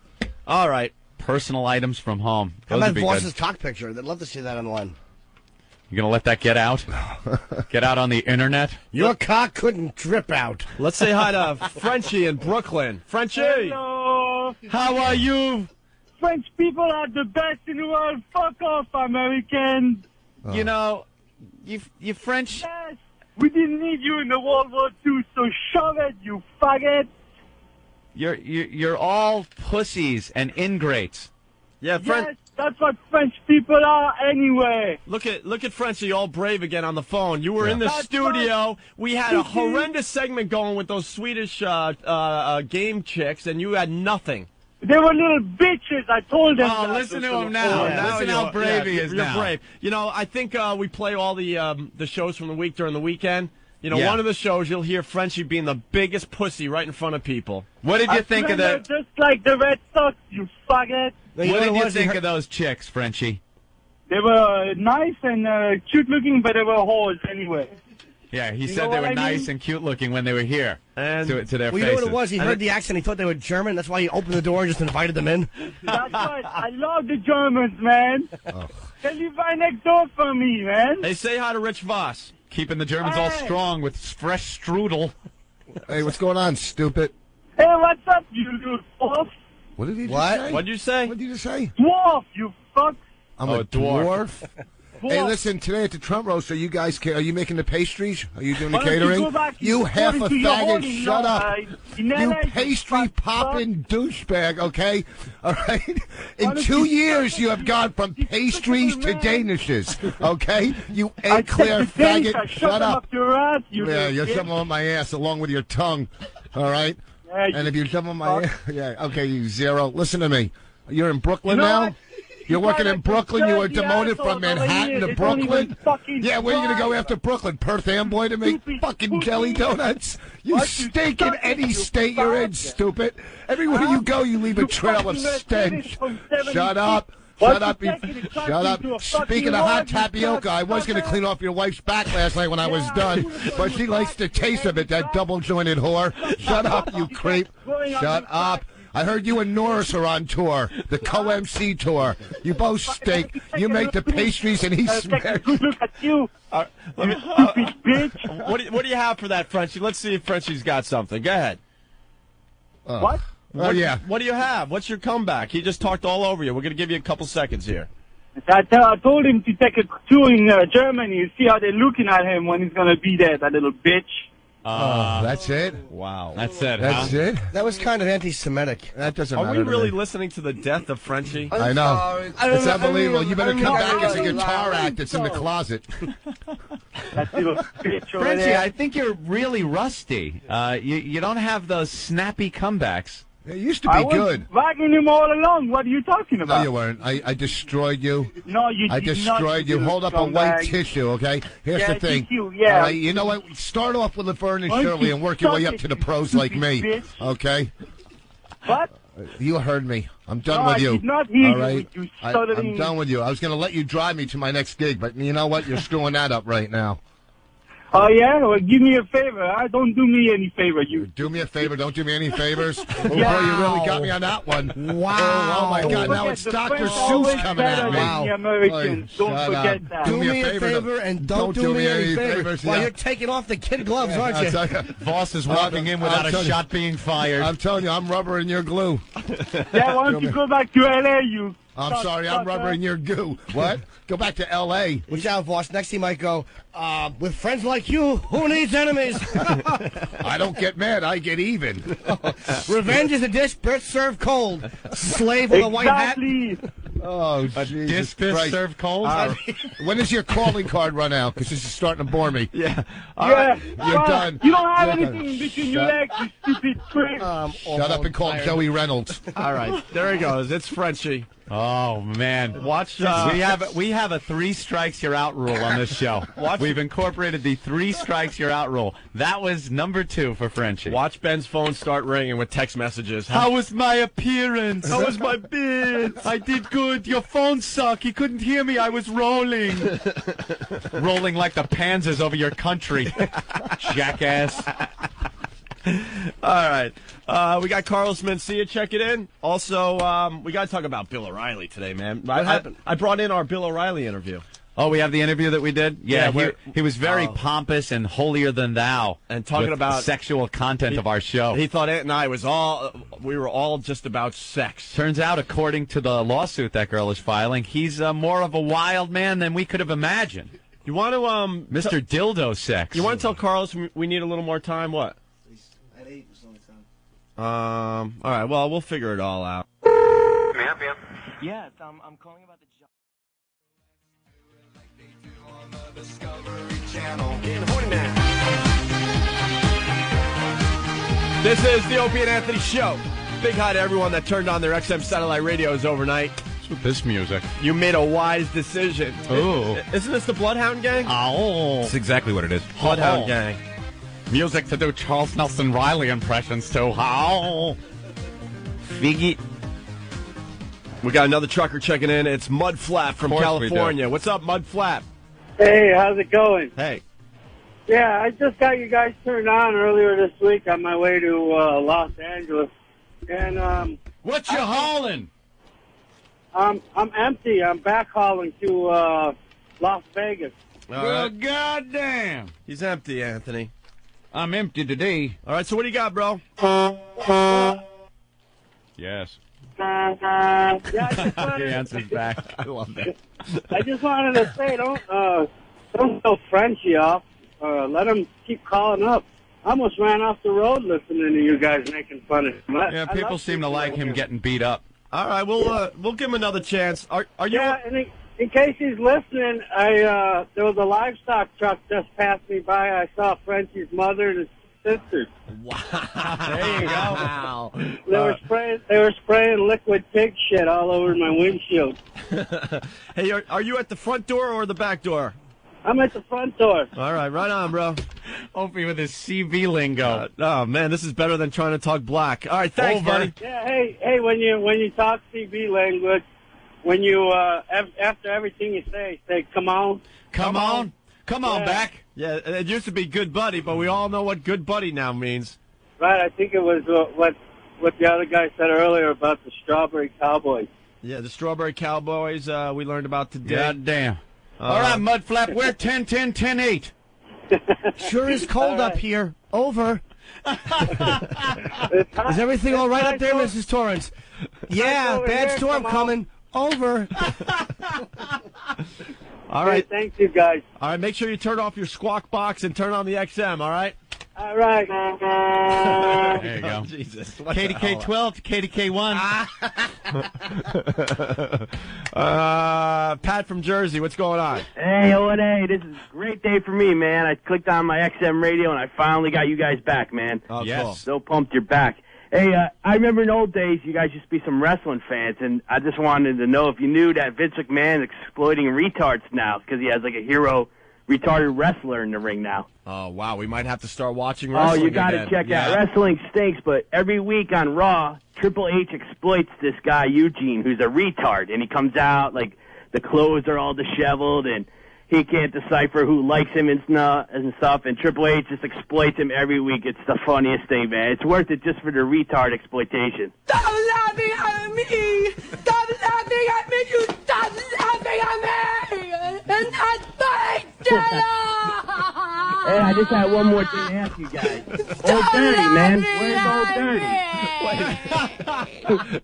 All right. Personal items from home. How Those about would be Voss's good. cock picture? They'd love to see that online. You going to let that get out? Get out on the internet? Your cock couldn't drip out. Let's say hi to Frenchie in Brooklyn. Frenchie! Hello. How are you? French people are the best in the world. Fuck off, Americans. You know, you French... Yes. We didn't need you in the World War II, so shove it, you faggot. You're all pussies and ingrates. Yeah, Yes, that's what French people are anyway. Look at Frenchie, all brave again on the phone. You were in the That's studio. We had a horrendous segment going with those Swedish game chicks, and you had nothing. They were little bitches. I told them. Oh, that. listen to him now. Yeah, Listen how brave he is you're now. brave. You know, I think we play all the shows from the week during the weekend. You know, Yeah. one of the shows you'll hear Frenchie being the biggest pussy right in front of people. What did you think of They're the... just like the Red Sox, you faggot. What did you think of those chicks, Frenchie? They were nice and cute looking, but they were whores anyway. Yeah, he You said know they what were I nice mean? and cute looking when they were here. And to their Well, you know faces. what it was? He heard the accent. He thought they were German. That's why he opened the door and just invited them in. That's right. I love the Germans, man. They live right next door from me, man. Hey, say hi to Rich Voss. Keeping the Germans all Hey. strong with fresh strudel. Hey, what's going on, stupid? Hey, what's up, you little dwarf? What did he just What? say? What'd you say? What did you just say? Dwarf, you fuck. I'm Oh, a dwarf. dwarf. Hey, listen, today at the Trump roast, are you guys, are you making the pastries? Are you doing the Why don't you catering? go back to You half a according to your faggot, hoarding, shut up. in You LA, pastry fuck. popping douchebag, okay? All right? In don't 2 you years, shut you have gone from pastries to man. Danishes, okay? You I ain't clear take the things, I faggot, shove shut them up. up your ass, you Yeah, little you're bitch. shoving on my ass along with your tongue, all right? Yeah, And if you shove on my ass, yeah, okay, you zero. Listen to me. You're in Brooklyn You know now? what? You're working got in a Brooklyn. You were dirty demoted asshole from Manhattan over to here. They don't Brooklyn. even fucking Yeah, where are you going to go try. after Brooklyn? Perth Amboy to make Stupid fucking pussy. jelly donuts? You What, you stink in suck any it, you state you're in, bastard. stupid. Everywhere you go, you leave a You trail of fucking stench. Mercedes from 76. Shut up. Why Shut don't up. you take it and chuck Shut it up. into a fucking Speaking of hot log, you tapioca, I was going to cocksucker. clean off your wife's back last night when I was Yeah, done, you were but she likes the taste of it, that double-jointed whore. Shut up, you creep. Shut up. I heard you and Norris are on tour, the co-MC tour. You both stink. You make the pastries and he smells. Look at you. Stupid bitch. What do you have for that, Frenchie? Let's see if Frenchie's got something. Go ahead. What? Yeah. What do you have? What's your comeback? He just talked all over you. We're going to give you a couple seconds here. I told him to take a tour in Germany and see how they're looking at him when he's going to be there, that little bitch. That's it? Wow. That's it, That's it? That was kind of anti-Semitic. That doesn't Are matter. we to really me. liesing to the death of Frenchie? I know. It's unbelievable. You better come back as a really guitar loud. act that's in the closet. That little bitch over Frenchie, there. I think you're really rusty. You don't have those snappy comebacks. It used to I be was good. wagging him all along. What are you talking about? No, you weren't. I destroyed you. No, you I did destroyed not, you. Hold up a white scumbag. tissue, okay? Here's Yeah, the thing. tissue, yeah. All right, you know what? Start off with Laverne and Why don't Shirley you and work your way suck up to it, the pros you like me, stupid okay? What? You heard me. I'm done No, with I you. did not hear All you right? with you I'm stuttering. done with you. I was going to let you drive me to my next gig, but you know what? You're screwing that up right now. Oh, yeah? Well, give me a favor. Don't do me any favor. You. Do me a favor. Don't do me any favors. Oh, boy, Yeah. you really got me on that one. Wow. Oh, my God. Now Forget it's the Dr. French Seuss always coming better at me. than the Americans. Oy, Don't shut forget up. that. Do me a favor and don't do me any favors. Well, yeah. you're taking off the kid gloves, aren't I'll you? tell you. Voss is walking in without a shot being fired. I'm telling you, I'm rubber and you're glue. Yeah, why don't you go back to L.A., you? I'm sorry, I'm rubber and you're goo. What? Go back to L.A. Watch out, boss. Next he might go, with friends like you, who needs enemies? I don't get mad, I get even. Revenge is a dish best served cold. Slave with a white hat. Exactly. Oh, Dish Jesus fist Christ. served cold? When does your calling card run out? Because this is starting to bore me. Yeah. Yeah. You're done. You don't have You're anything done. between your legs, you stupid prick. Shut up and call Joey Reynolds. All right. There he goes. It's Frenchie. Oh man! Watch. We have a 3 strikes you're out rule on this show. We've incorporated the 3 strikes you're out rule. That was number 2 for Frenchie. Watch Ben's phone start ringing with text messages. How was my appearance? How was my bid? I did good. Your phone sucked. You couldn't hear me. I was rolling. Rolling like the panzers over your country. Jackass. All right. We got Carlos Mencia checking in. Also, we got to talk about Bill O'Reilly today, man. What happened? I brought in our Bill O'Reilly interview. Oh, we have the interview that we did? Yeah, he was very pompous and holier than thou. And talking with about sexual content of our show. He thought Ant and I we were all just about sex. Turns out, according to the lawsuit that girl is filing, he's more of a wild man than we could have imagined. You want to, Mr. Dildo Sex. You want to tell Carlos we need a little more time? What? At 8 was the only time. All right. Well, we'll figure it all out. Can I help you? Yeah, I'm calling about the job. This is the Opie and Anthony Show. Big hi to everyone that turned on their XM satellite radios overnight. What's with this music? You made a wise decision. Ooh. Isn't this the Bloodhound Gang? Oh. That's exactly what it is. Bloodhound Gang. Music to do Charles Nelson Riley impressions to. How? Figgy. We got another trucker checking in. It's Mud Flap from California. What's up, Mud Flap? Hey, how's it going? Hey. Yeah, I just got you guys turned on earlier this week on my way to Los Angeles. And, What you hauling? I'm empty. I'm back hauling to Las Vegas. Well, goddamn. He's empty, Anthony. I'm empty today. All right, so what do you got, bro? Yes. Yeah, I just He wanted, answers back. I love that. I just wanted to say, don't throw Frenchie off. Let him keep calling up. I almost ran off the road listening to you guys making fun of him. Yeah, people seem to like him getting beat up. All right, we'll give him another chance. Are you? Yeah, and in case he's listening, there was a livestock truck just passed me by. I saw Frenchie's mother and his sister. Wow. There you go. Wow. They were spraying liquid pig shit all over my windshield. Hey, are you at the front door or the back door? I'm at the front door. All right, right on, bro. Opie with his CV lingo. Oh man, this is better than trying to talk black. All right, thanks, buddy. Yeah, hey, when you talk CB language, when you after everything you say come on, Come on, back. Yeah, it used to be good buddy, but we all know what good buddy now means. right? I think it was what the other guy said earlier about the Strawberry Cowboys. Yeah, the Strawberry Cowboys we learned about today. God damn. All right, Mudflap, we're 10-10-10-8. Sure is cold up here. Over. Is everything all right up there, Mrs. Torrance? Yeah, bad storm coming. Over. All right. Hey, thank you, guys. All right, make sure you turn off your squawk box and turn on the XM, all right? All right. There you go. Jesus. KDK 12 to KDK 1. Pat from Jersey, what's going on? Hey, O&A, this is a great day for me, man. I clicked on my XM radio, and I finally got you guys back, man. Oh, Yes. cool. So pumped you're back. Hey, I remember in old days you guys used to be some wrestling fans, and I just wanted to know if you knew that Vince McMahon is exploiting retards now because he has like a hero retarded wrestler in the ring now. Oh, wow, we might have to start watching wrestling Oh, you got to again. check Yeah. out. Wrestling stinks, but every week on Raw, Triple H exploits this guy, Eugene, who's a retard, and he comes out, like, the clothes are all disheveled, and he can't decipher who likes him and stuff, and Triple H just exploits him every week. It's the funniest thing, man. It's worth it just for the retard exploitation. Stop laughing at me! Stop laughing at me! You stop laughing at me! And that's my Hey, I just had one more thing to ask you guys. Old Dirty, man. Where's Old Dirty?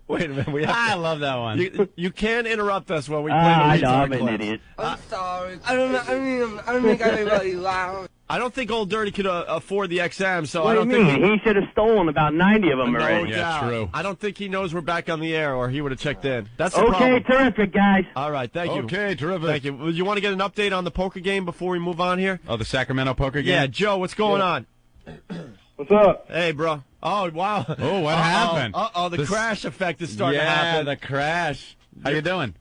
Wait a minute. We have I love that one. you can't interrupt us when we play the I know, retard I'm an clips. idiot. I'm sorry. I don't think everybody loud. I don't think Old Dirty could afford the XM, so What I do don't you think mean? He should have stolen about 90 of them No already. doubt. true. I don't think he knows we're back on the air, or he would have checked in. That's the Okay, problem. terrific, guys. All right, thank you. Okay, terrific. Thank you. Well, you want to get an update on the poker game before we move on here? Oh, the Sacramento poker game? Yeah, Joe, what's going on? What's up? Hey, bro. Oh, wow. Oh, what happened? Uh-oh, the This- crash effect is starting to Yeah, happen. the crash. How you doing?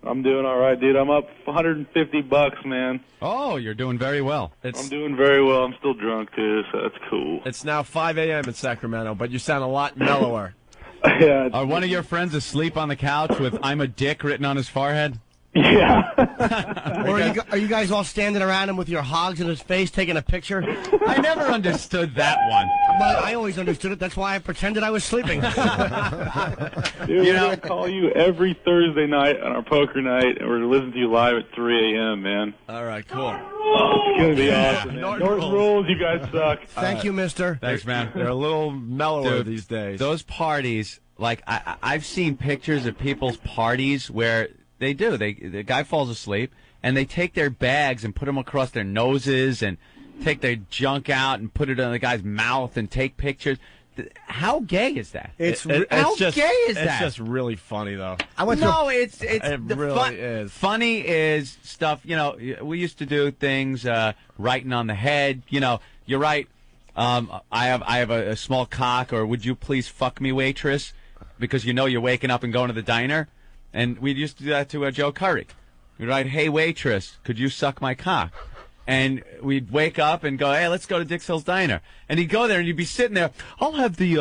I'm doing all right, dude. I'm up $150, man. Oh, you're doing very well. I'm doing very well. I'm still drunk, too, so that's cool. It's now 5 a.m. in Sacramento, but you sound a lot mellower. Yeah. Are one of your friends asleep on the couch with "I'm a dick" written on his forehead? Yeah. Or are you guys all standing around him with your hogs in his face taking a picture? I never understood that one. But I always understood it. That's why I pretended I was sleeping. Dude, we're going to call you every Thursday night on our poker night, and we're going to listen to you live at 3 a.m., man. All right, cool. Oh, it's going to be awesome, man. Norton Norton rules. You guys suck. Thank you, mister. Thanks, man. They're a little mellower Dude, these days. Those parties, like I've seen pictures of people's parties where the guy falls asleep and they take their bags and put them across their noses and take their junk out and put it in the guy's mouth and take pictures. How gay is that? How gay is that? It's just really funny, though. It's It the really is. Funny is stuff. You know, we used to do things writing on the head. You know, you're right. I have a small cock, or would you please fuck me, waitress? Because you know you're waking up and going to the diner. And we used to do that to Joe Curry. We'd write, "Hey, waitress, could you suck my cock?" And we'd wake up and go, "Hey, let's go to Dick's Hills Diner." And he'd go there, and you'd be sitting there, "I'll have the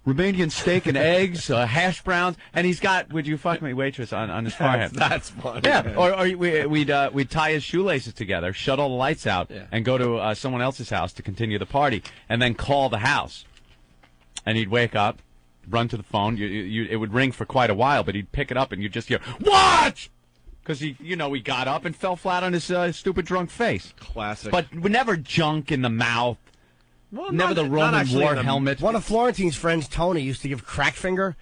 Romanian steak and eggs, hash browns." And he's got, "Would you fuck me, waitress," on his forehead. That's funny. Yeah, or we'd tie his shoelaces together, shut all the lights out, and go to someone else's house to continue the party, and then call the house. And he'd wake up, run to the phone. It would ring for quite a while, but he'd pick it up, and you'd just hear, "What?" Because he got up and fell flat on his stupid drunk face. Classic. But never junk in the mouth. Well, Never the Roman war helmet. One of Florentine's friends, Tony, used to give crack finger,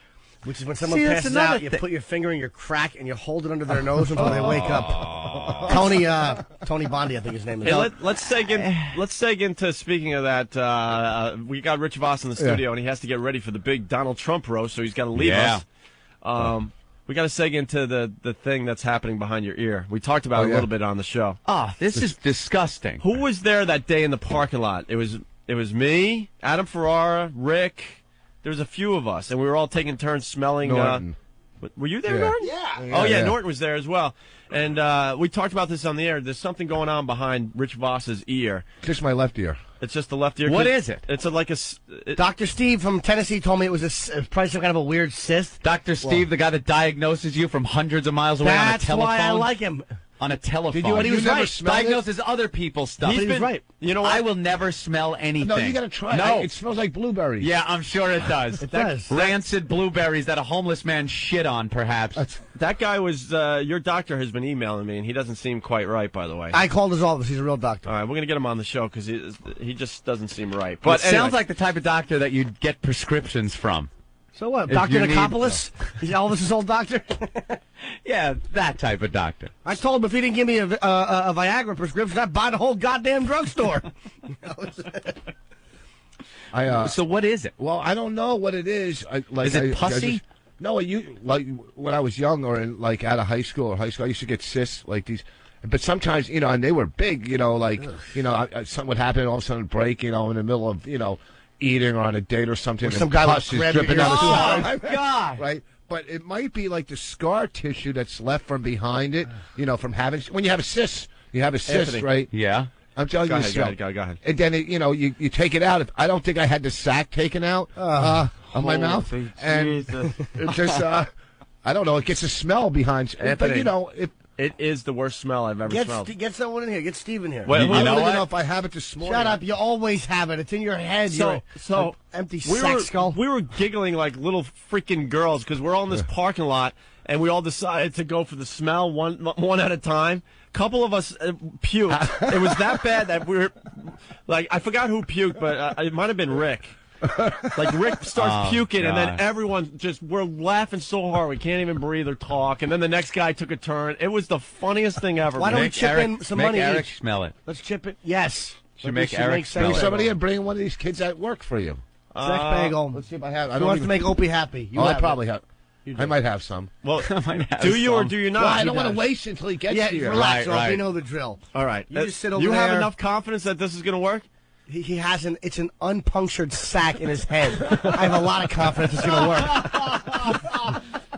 which is when someone See, that's passes another out, you thing. put your finger in your crack and you hold it under their nose until they wake up. Tony Bondi, I think his name is. Hey, let's seg into speaking of that. We got Rich Voss in the studio, and he has to get ready for the big Donald Trump roast, so he's got to leave us. We got to seg into the thing that's happening behind your ear. We talked about it a little bit on the show. This is disgusting. Who was there that day in the parking lot? It was me, Adam Ferrara, Rick. There was a few of us, and we were all taking turns smelling. Norton. Were you there, Yeah. Norton? Yeah. Oh, yeah, Norton was there as well. And we talked about this on the air. There's something going on behind Rich Voss's ear. Just my left ear. It's just the left ear. What is it? It's like a... Dr. Steve from Tennessee told me it was probably some kind of a weird cyst. Dr. Steve, the guy that diagnoses you from hundreds of miles away on a That's telephone. why I like him. on a telephone. Did you? But he was right. Diagnoses other people's stuff. He's been right. You know what? I will never smell anything. No, you got to try. No. It smells like blueberries. Yeah, I'm sure it does. It does. Rancid blueberries that a homeless man shit on, perhaps. That guy was, your doctor has been emailing me, and he doesn't seem quite right, by the way. I called his office. He's a real doctor. All right, we're going to get him on the show because he just doesn't seem right. But But it sounds like the type of doctor that you'd get prescriptions from. So what? If Dr. you need- Nicopolis? He's Elvis's old doctor? Yeah, that type of doctor. I told him if he didn't give me a Viagra prescription, I'd buy the whole goddamn drugstore. So what is it? Well, I don't know what it is. Is it pussy? No, like when I was young or like out of high school, I used to get cysts like these. But sometimes, and they were big, like, something would happen, all of a sudden break, in the middle of, eating or on a date or something. Or some guy pus would is grab dripping your down ears. the Oh, God. Right? But it might be like the scar tissue that's left from behind it, from having, when you have a cyst, Anthony. right? Yeah. I'm telling you this. Go ahead. And then, you take it out. I don't think I had the sac taken out of my mouth. And it just, I don't know, it gets a smell behind. Anthony. But, It is the worst smell I've ever smelled. Get someone in here. Get Steve in here. Wait, I don't know even what? know if I have it this morning. Shut up. You always have it. It's in your head. You're an empty sack skull. We were giggling like little freaking girls because we're all in this parking lot and we all decided to go for the smell one at a time. Couple of us puked. It was that bad that we were like, I forgot who puked, but it might have been Rick. Like Rick starts puking, and then everyone we're laughing so hard we can't even breathe or talk. And then the next guy took a turn. It was the funniest thing ever. Why don't we Make chip Eric- in some make money Eric each? smell it. Let's chip it. Yes. Should make Eric smell it. Somebody here bring one of these kids at work for you. Sex bagel. Let's see if I have. He wants to make Opie happy. You I have probably it. have. I might have some. Well, might have do you or some. do you not? Well, I don't want to waste until he gets here. Relax, Right. Opie. You know the drill. All right. You just sit over You have there. enough confidence that this is going to work? He has it's an unpunctured sack in his head. I have a lot of confidence it's going to work.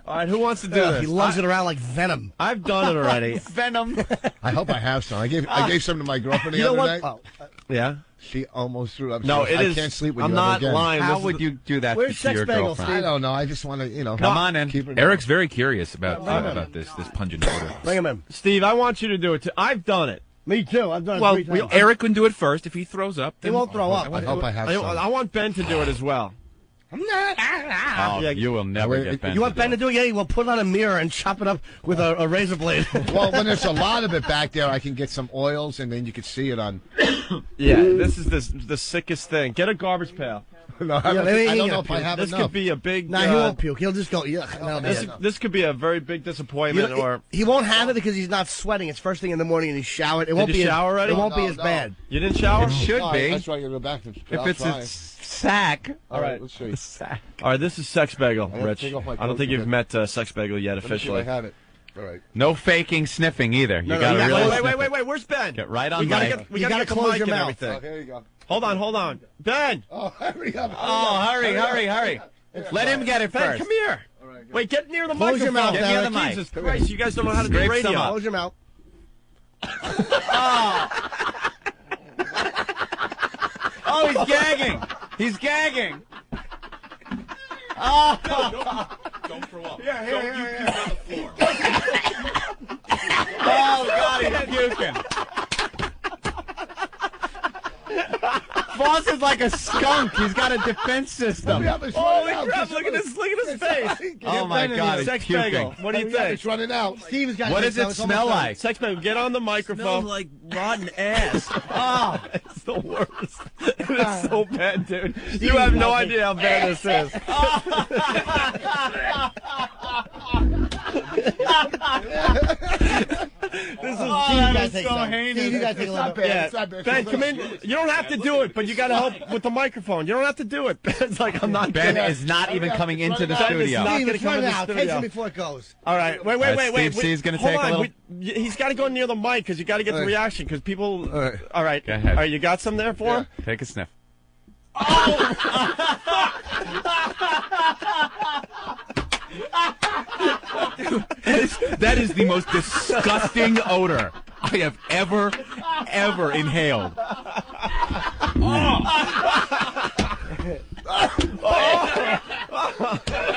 All right, who wants to do this? He lugs it around like venom. I've done it already. Venom. I hope I have some. I gave some to my girlfriend the You know other what? night. Yeah? She almost threw up. No, She goes, I can't sleep with I'm you not ever again. lying. How This would is- you do that Where's to Sex your Bagel, girlfriend? I don't know. I just want to, Come on in. keep her Eric's very curious about this pungent odor. Bring him in. Steve, I want you to do it too. I've done it. Me too. I've done it Well, 3 times. Eric can do it first. If he throws up, He then won't throw up. I hope I have some. I want Ben to do it as well. Oh, Yeah, you will never wait, get Ben. You want Ben to do it? Yeah, we'll put it on a mirror and chop it up with a razor blade. Well, when there's a lot of it back there, I can get some oils, and then you can see it on. Yeah, this is the sickest thing. Get a garbage pail. No, I don't know if I have This enough. could be a big. Nah, he won't puke. He'll just go, yuck. No, This could be a very big disappointment. Or he won't have it because he's not sweating. It's first thing in the morning and he's showered. It won't you be shower already? It won't be No, as no. bad. you didn't shower? It should Oh, be. That's right. You go back and If it's a sack. All right, let's see. Sack. All right, this is Sex Bagel, have to Rich. take off my I don't coat think a you've bit. met Sex Bagel yet Let me see if officially. I have it. All right. No faking sniffing either. No, You no, gotta you gotta- really Wait. Where's Ben? Get right on we gotta mic. get, we You gotta gotta get the close mic your and mouth. everything. Oh, here you go. Hold on. Ben! Oh, hurry up. Oh, hurry. Let him get it Ben, first. come here. Wait, get near the Close your microphone. mouth, Get near Eric. the mic. Jesus Christ, you guys don't know how to do Scrape radio. some up. Close your mouth. Oh, he's gagging. He's gagging. Oh. don't throw up. Here. Oh, God, he's puking. Boss is like a skunk. He's got a defense system. Holy crap, look at his face. Oh, my God, he's Sex puking. Bagel, what do you think? It's running out. Steve's got What this does now. it It's almost smell done. like? Sex Bagel, get on the microphone. Smells like rotten ass. Oh, it's the worst. It's so bad, dude. You have no idea how bad this is. This is that is so heinous. Steve, you gotta take a look. yeah. Ben, come in. You don't have to do it, but you got to help with the microphone. You don't have to do it. Ben's like, I'm not. Ben gonna- is not even coming into the Ben is studio. not Steve, gonna it's come in running the out. Take studio. some before it goes. All right, wait. Steve C's gonna Hold take a on. little- He's got to go near the mic because you got to get the reaction because people. All right. Go ahead. All right, you got some there for him? Take a sniff. That is the most disgusting odor I have ever inhaled.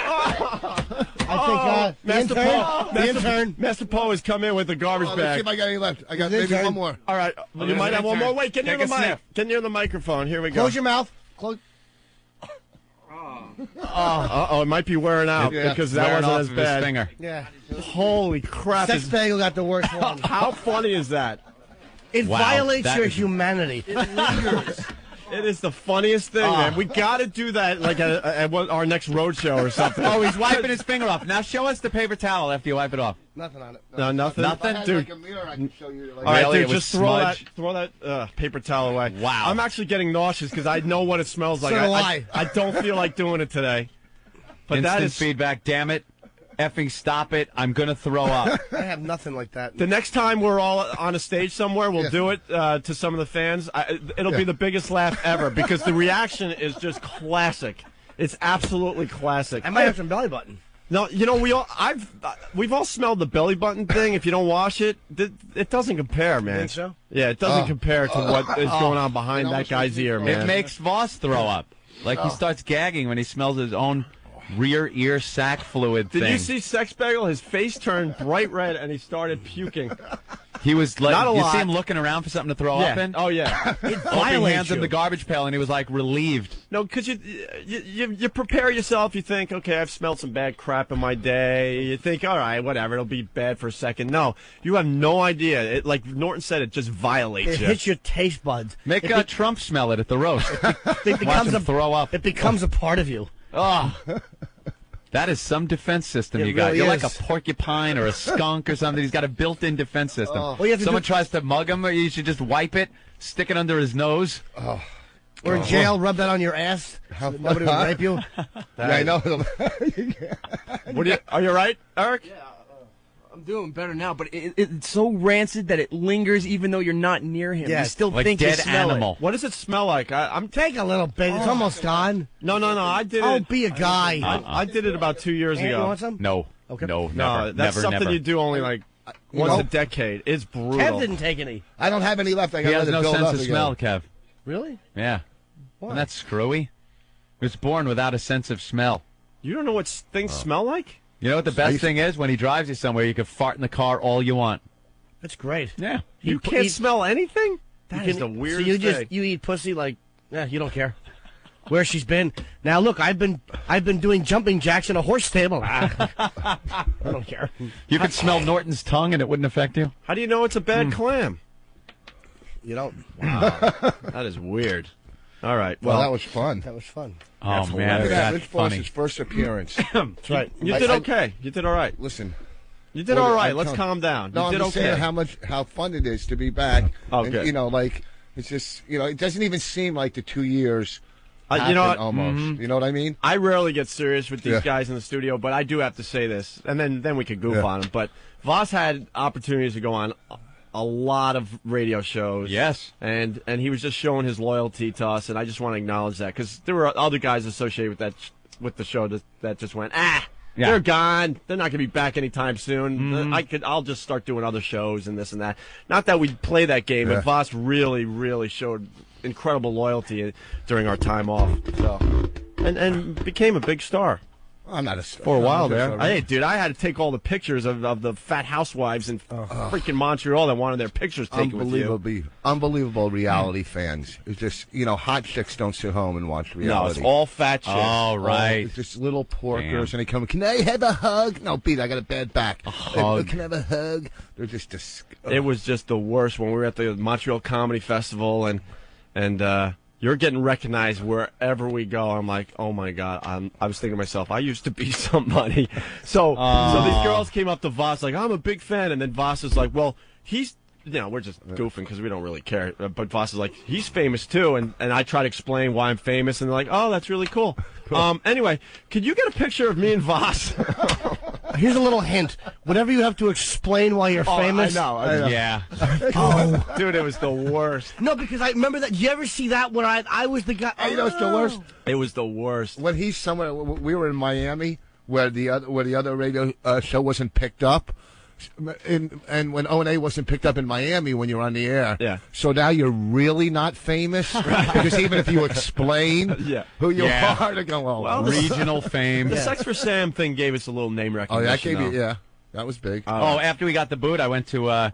I think Master Poe. The intern. Master Poe has come in with the garbage Let's see bag. if I got any left. I got The maybe intern. one more. All right, you might have one more. Wait, get near the mic. Get near the microphone. Here we go. Close your mouth. Close. It might be wearing out because that Wearing wasn't off as of his bad. finger. Yeah. Holy crap! Sex Bagel got the worst one. How funny is that? It Wow, violates that your is- humanity. It is the funniest thing, man. We got to do that like at our next road show or something. Oh, he's wiping his finger off. Now show us the paper towel after you wipe it off. Nothing on it. No, nothing. Nothing? If I had Dude. like a mirror, I can show you. Like, All right, Really? dude, It was just throw smudge? that paper towel away. Wow. I'm actually getting nauseous because I know what it smells like. So do I. I don't feel like doing it today. But Instant that is feedback. Damn it. Effing stop it. I'm going to throw up. I have nothing like that. the next time we're all on a stage somewhere, we'll do it to some of the fans. It'll be the biggest laugh ever because the reaction is just classic. It's absolutely classic. I might have some belly button. No, you know we've all smelled the belly button thing. If you don't wash it, it doesn't compare, man. Think so? Yeah, it doesn't compare to what is going on behind that guy's ear, man. It makes Voss throw up. Like he starts gagging when he smells his own rear ear sac fluid thing. Did you see Sex Bagel? His face turned bright red and he started puking. He was like, Not a you lot. see him looking around for something to throw up in? Oh yeah. It Opie violates hands him you. the garbage pail and he was like relieved. No, because you prepare yourself. You think, okay, I've smelled some bad crap in my day. You think, all right, whatever, it'll be bad for a second. No, you have no idea. It, like Norton said, it just violates It you. hits your taste buds. Make Trump smell it at the roast. It Watch becomes him throw up. It becomes a part of you. Oh, that is some defense system It you got. really You're like is. a porcupine or a skunk or something. He's got a built-in defense system. Well, you have to Someone tries to mug him, you should just wipe it, stick it under his nose. Or in jail, rub that on your ass. So that nobody would rape you. yeah, I know. Are you right, Eric? Yeah, I'm doing better now, but it's so rancid that it lingers even though you're not near him. Yeah, you still like think dead you smell animal. What does it smell like? I'm Take a little bit. It's almost gone. No, I did Oh, it. be a guy. I did it about 2 years Hey, you ago. want some? No. Okay. No, No, never. that's never, something never. you do only like once know- a decade. It's brutal. Kev didn't take any. I don't have any left. I He got has to no build sense up of again. smell, Kev. Really? Yeah. Why? Isn't that screwy? He was born without a sense of smell. You don't know what things smell like? You know what the best thing is? When he drives you somewhere, you can fart in the car all you want. That's great. Yeah. You can't smell anything? That is the So weirdest you thing. you eat pussy like you don't care where she's been. Now look, I've been doing jumping jacks in a horse stable. I don't care. You could smell Norton's tongue and it wouldn't affect you? How do you know it's a bad clam? You don't. That is weird. All right. Well, Well, that was fun. That was fun. Oh, man. Look at that. That's Rich funny. Voss's first appearance. That's right. you I- did I- okay. You did all right. Listen. You did Well, all right. I Let's can't- calm down. No, You I'm did just okay. saying how fun it is to be back. Oh, And, good. you know, like it's just it doesn't even seem like the 2 years. You know happened what? Almost. You know what I mean? I rarely get serious with these Yeah. guys in the studio, but I do have to say this, and then we could goof on them. But Voss had opportunities to go on a lot of radio shows. Yes. And he was just showing his loyalty to us, and I just want to acknowledge that because there were other guys associated with that with the show that just went Yeah. they're gone. They're not going to be back anytime soon. I'll just start doing other shows and this and that. Not that we play that game, Yeah. but Voss really, really showed incredible loyalty during our time off. So, and became a big star. I'm not a star. For a while I'm not there. a star. Hey, dude, I had to take all the pictures of the fat housewives in freaking Montreal that wanted their pictures taken with you. Unbelievable reality fans. It's just, hot chicks don't sit home and watch No, reality. it's all fat chicks. Oh, right. It's just little porkers, Damn. and they come, can I have a hug? No, Pete, I got a bad back. hug. Can I have a hug? They're just disgusting. It was just the worst when we were at the Montreal Comedy Festival, and you're getting recognized wherever we go. I'm like, oh my God. I was thinking to myself, I used to be somebody. So these girls came up to Voss like, I'm a big fan, and then Voss is like, well, he's. We're just goofing because we don't really care. But Voss is like, he's famous too, and I try to explain why I'm famous, and they're like, oh, that's really cool. Anyway, could you get a picture of me and Voss? Here's a little hint. Whatever you have to explain why you're famous. I know. Yeah. Oh. Dude, it was the worst. No, because I remember that. Did you ever see that when I was the guy? You know what's the worst? It was the worst. When he's somewhere, we were in Miami where the other radio show wasn't picked up, And when O&A wasn't picked up in Miami when you were on the air. Yeah. So now you're really not famous? Because even if you explain who you are, they go, well, regional fame. The Sex for Sam thing gave us a little name recognition. Oh, that gave you, that was big. After we got the boot, I went to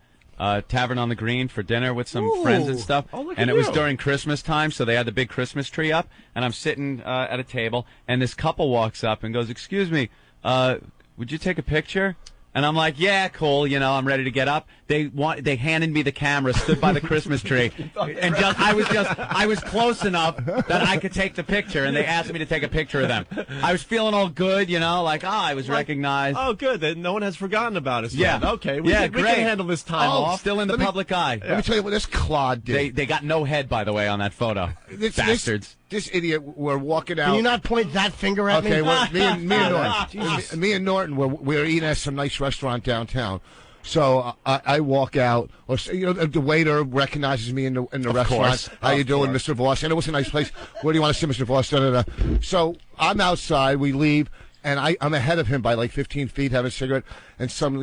Tavern on the Green for dinner with some friends and stuff. And it was during Christmas time, so they had the big Christmas tree up. And I'm sitting at a table, and this couple walks up and goes, "Excuse me, would you take a picture?" And I'm like, yeah, cool, I'm ready to get up. They handed me the camera, stood by the Christmas tree, and I was close enough that I could take the picture, and they asked me to take a picture of them. I was feeling all good, I was recognized. Oh, good, that no one has forgotten about us. Yeah. Man. Okay, we can handle this time off. Still in the public eye. Let me tell you what this clod did. They got no head, by the way, on that photo. Bastards. This idiot, we're walking out. Can you not point that finger at me? Okay, well, me and Norton. Me and Norton, we're eating at some nice restaurant downtown. So I walk out, or the waiter recognizes me in the restaurant. Course. How you doing, Mr. Voss? And it was a nice place. Where do you want to sit, Mr. Voss? Da, da, da. So I'm outside. We leave. And I'm ahead of him by like 15 feet, having a cigarette. And some,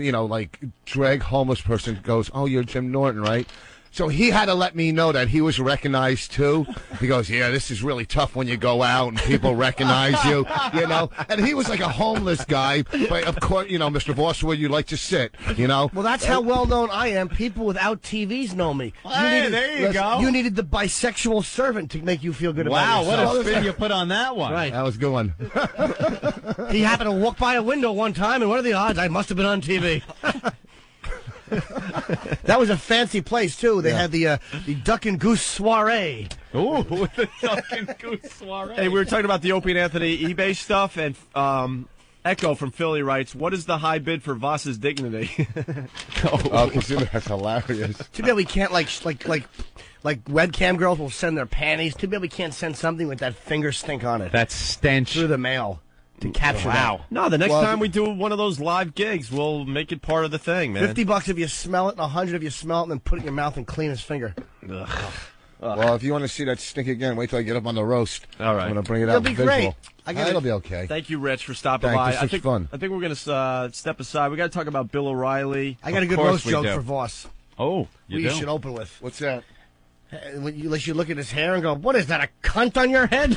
drag homeless person goes, "Oh, you're Jim Norton, right?" So he had to let me know that he was recognized, too. He goes, "Yeah, this is really tough when you go out and people recognize you, And he was like a homeless guy. But, of course, Mr. Voss, where you like to sit, Well, that's how well-known I am. People without TVs know me. There you go. You needed the bisexual servant to make you feel good about yourself. Wow, what a spin you put on that one. Right. That was a good one. He happened to walk by a window one time, and what are the odds? I must have been on TV. That was a fancy place, too. They had the Duck and Goose Soiree. Ooh, the Duck and Goose Soiree. Hey, we were talking about the Opie and Anthony eBay stuff, and Echo from Philly writes, "What is the high bid for Voss's dignity?" That's hilarious. Too bad we can't, like webcam girls will send their panties. Too bad we can't send something with that finger stink on it. That stench. Through the mail. To capture that. No, the next time we do one of those live gigs, we'll make it part of the thing, man. $50 if you smell it, and $100 if you smell it, and then put it in your mouth and clean his finger. Ugh. Well, if you want to see that stink again, wait till I get up on the roast. All right. I'm going to bring it out. It'll be great. It'll be okay. Thank you, Rich, for stopping Thanks. by. This was fun. I think we're going to step aside. We got to talk about Bill O'Reilly. I got a good roast joke for Voss. Oh, you should open with. What's that? Unless you look at his hair and go, "What is that? A cunt on your head?"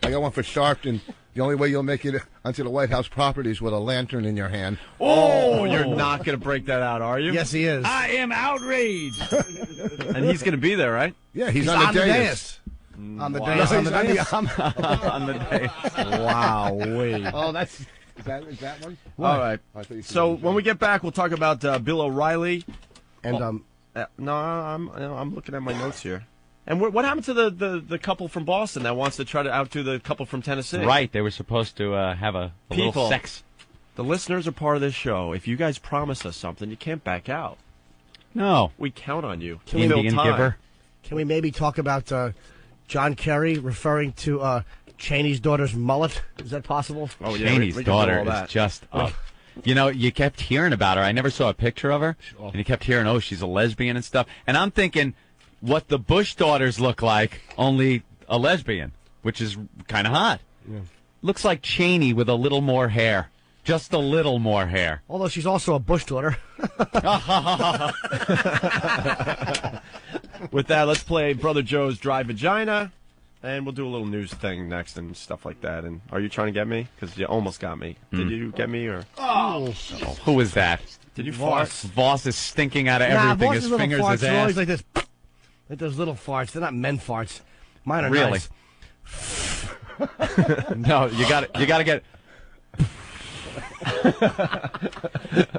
I got one for Sharpton. The only way you'll make it onto the White House property is with a lantern in your hand. Oh, you're not going to break that out, are you? Yes, he is. I am outraged. And he's going to be there, right? Yeah, he's on the dais. On the dais. On the dais. On the dais. Wow, wait. Oh, is that one? All right. So when we get back, we'll talk about Bill O'Reilly. And no, I'm looking at my notes here. And what happened to the couple from Boston that wants to try to outdo the couple from Tennessee? Right, they were supposed to have a little sex. The listeners are part of this show. If you guys promise us something, you can't back out. No. We count on you. Indian giver. Can we maybe talk about John Kerry referring to Cheney's daughter's mullet? Is that possible? Oh, yeah. Cheney's daughter is just up. You kept hearing about her. I never saw a picture of her. And you kept hearing, she's a lesbian and stuff. And I'm thinking what the Bush daughters look like, only a lesbian, which is kind of hot. Yeah. Looks like Cheney with a little more hair. Just a little more hair. Although she's also a Bush daughter. With that, let's play Brother Joe's Dry Vagina, and we'll do a little news thing next and stuff like that. And are you trying to get me? Because you almost got me. Did you get me? Or who is that? Did you fart? Voss is stinking out of everything. His fingers, his ass. They're always like this. Like those little farts. They're not men farts. Mine are really nice. No, you got to get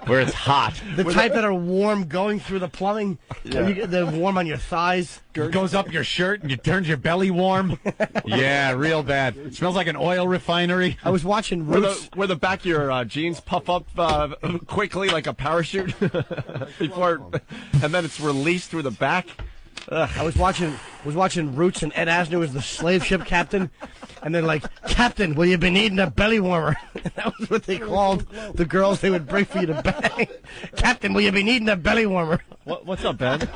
where it's hot. The type that are warm going through the plumbing. Yeah. They're warm on your thighs. It goes up your shirt and it turns your belly warm. Yeah, real bad. It smells like an oil refinery. I was watching Roots. Where the back of your jeans puff up quickly like a parachute before, and then it's released through the back. Ugh. I was watching Roots, and Ed Asner was the slave ship captain, and they're like, "Captain, will you be needing a belly warmer?" And that was what they called the girls they would bring for you to bang. "Captain, will you be needing a belly warmer?" What's up, Ben?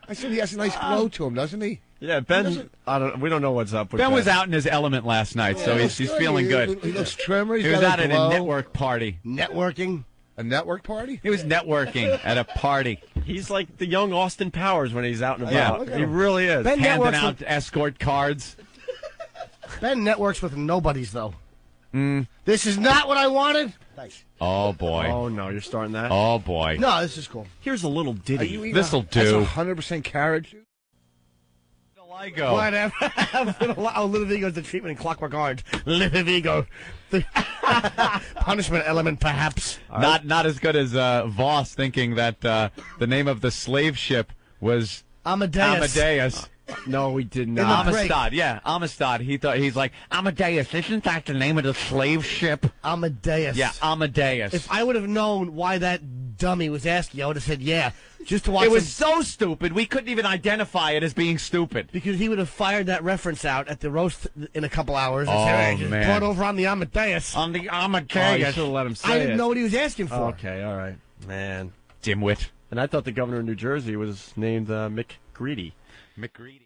I said he has a nice glow to him, doesn't he? Yeah, Ben. We don't know what's up with Ben. Was out in his element last night, so he's feeling good. He looks trimmer. He was out at a network party. Networking. A network party? He was networking at a party. He's like the young Austin Powers when he's out and Yeah. about. He really is. Ben Handing networks out with, escort cards. Ben networks with nobodies, though. This is not what I wanted. Thanks. Oh, boy. Oh, no, you're starting that? Oh, boy. No, this is cool. Here's a little ditty. This'll do. That's 100% carrot juice. Ligo. Oh, Little Vigo's the treatment in Clockwork Orange. Little Vigo. The punishment element, perhaps. Not as good as Voss thinking that the name of the slave ship was Amadeus. No, we did not. Amistad, yeah, Amistad. He's like, Amadeus, isn't that the name of the slave ship? Amadeus. Yeah, Amadeus. If I would have known why that dummy was asking, I would have said yeah. Just to watch it was so stupid, we couldn't even identify it as being stupid. Because he would have fired that reference out at the roast in a couple hours. And Oh, said, hey, man. Brought over on the Amadeus. On the Oh, Amadeus. you should have let him say I didn't it. know what he was asking for. Okay, all right. Man. Dimwit. And I thought the governor of New Jersey was named McGreedy. McGreedy.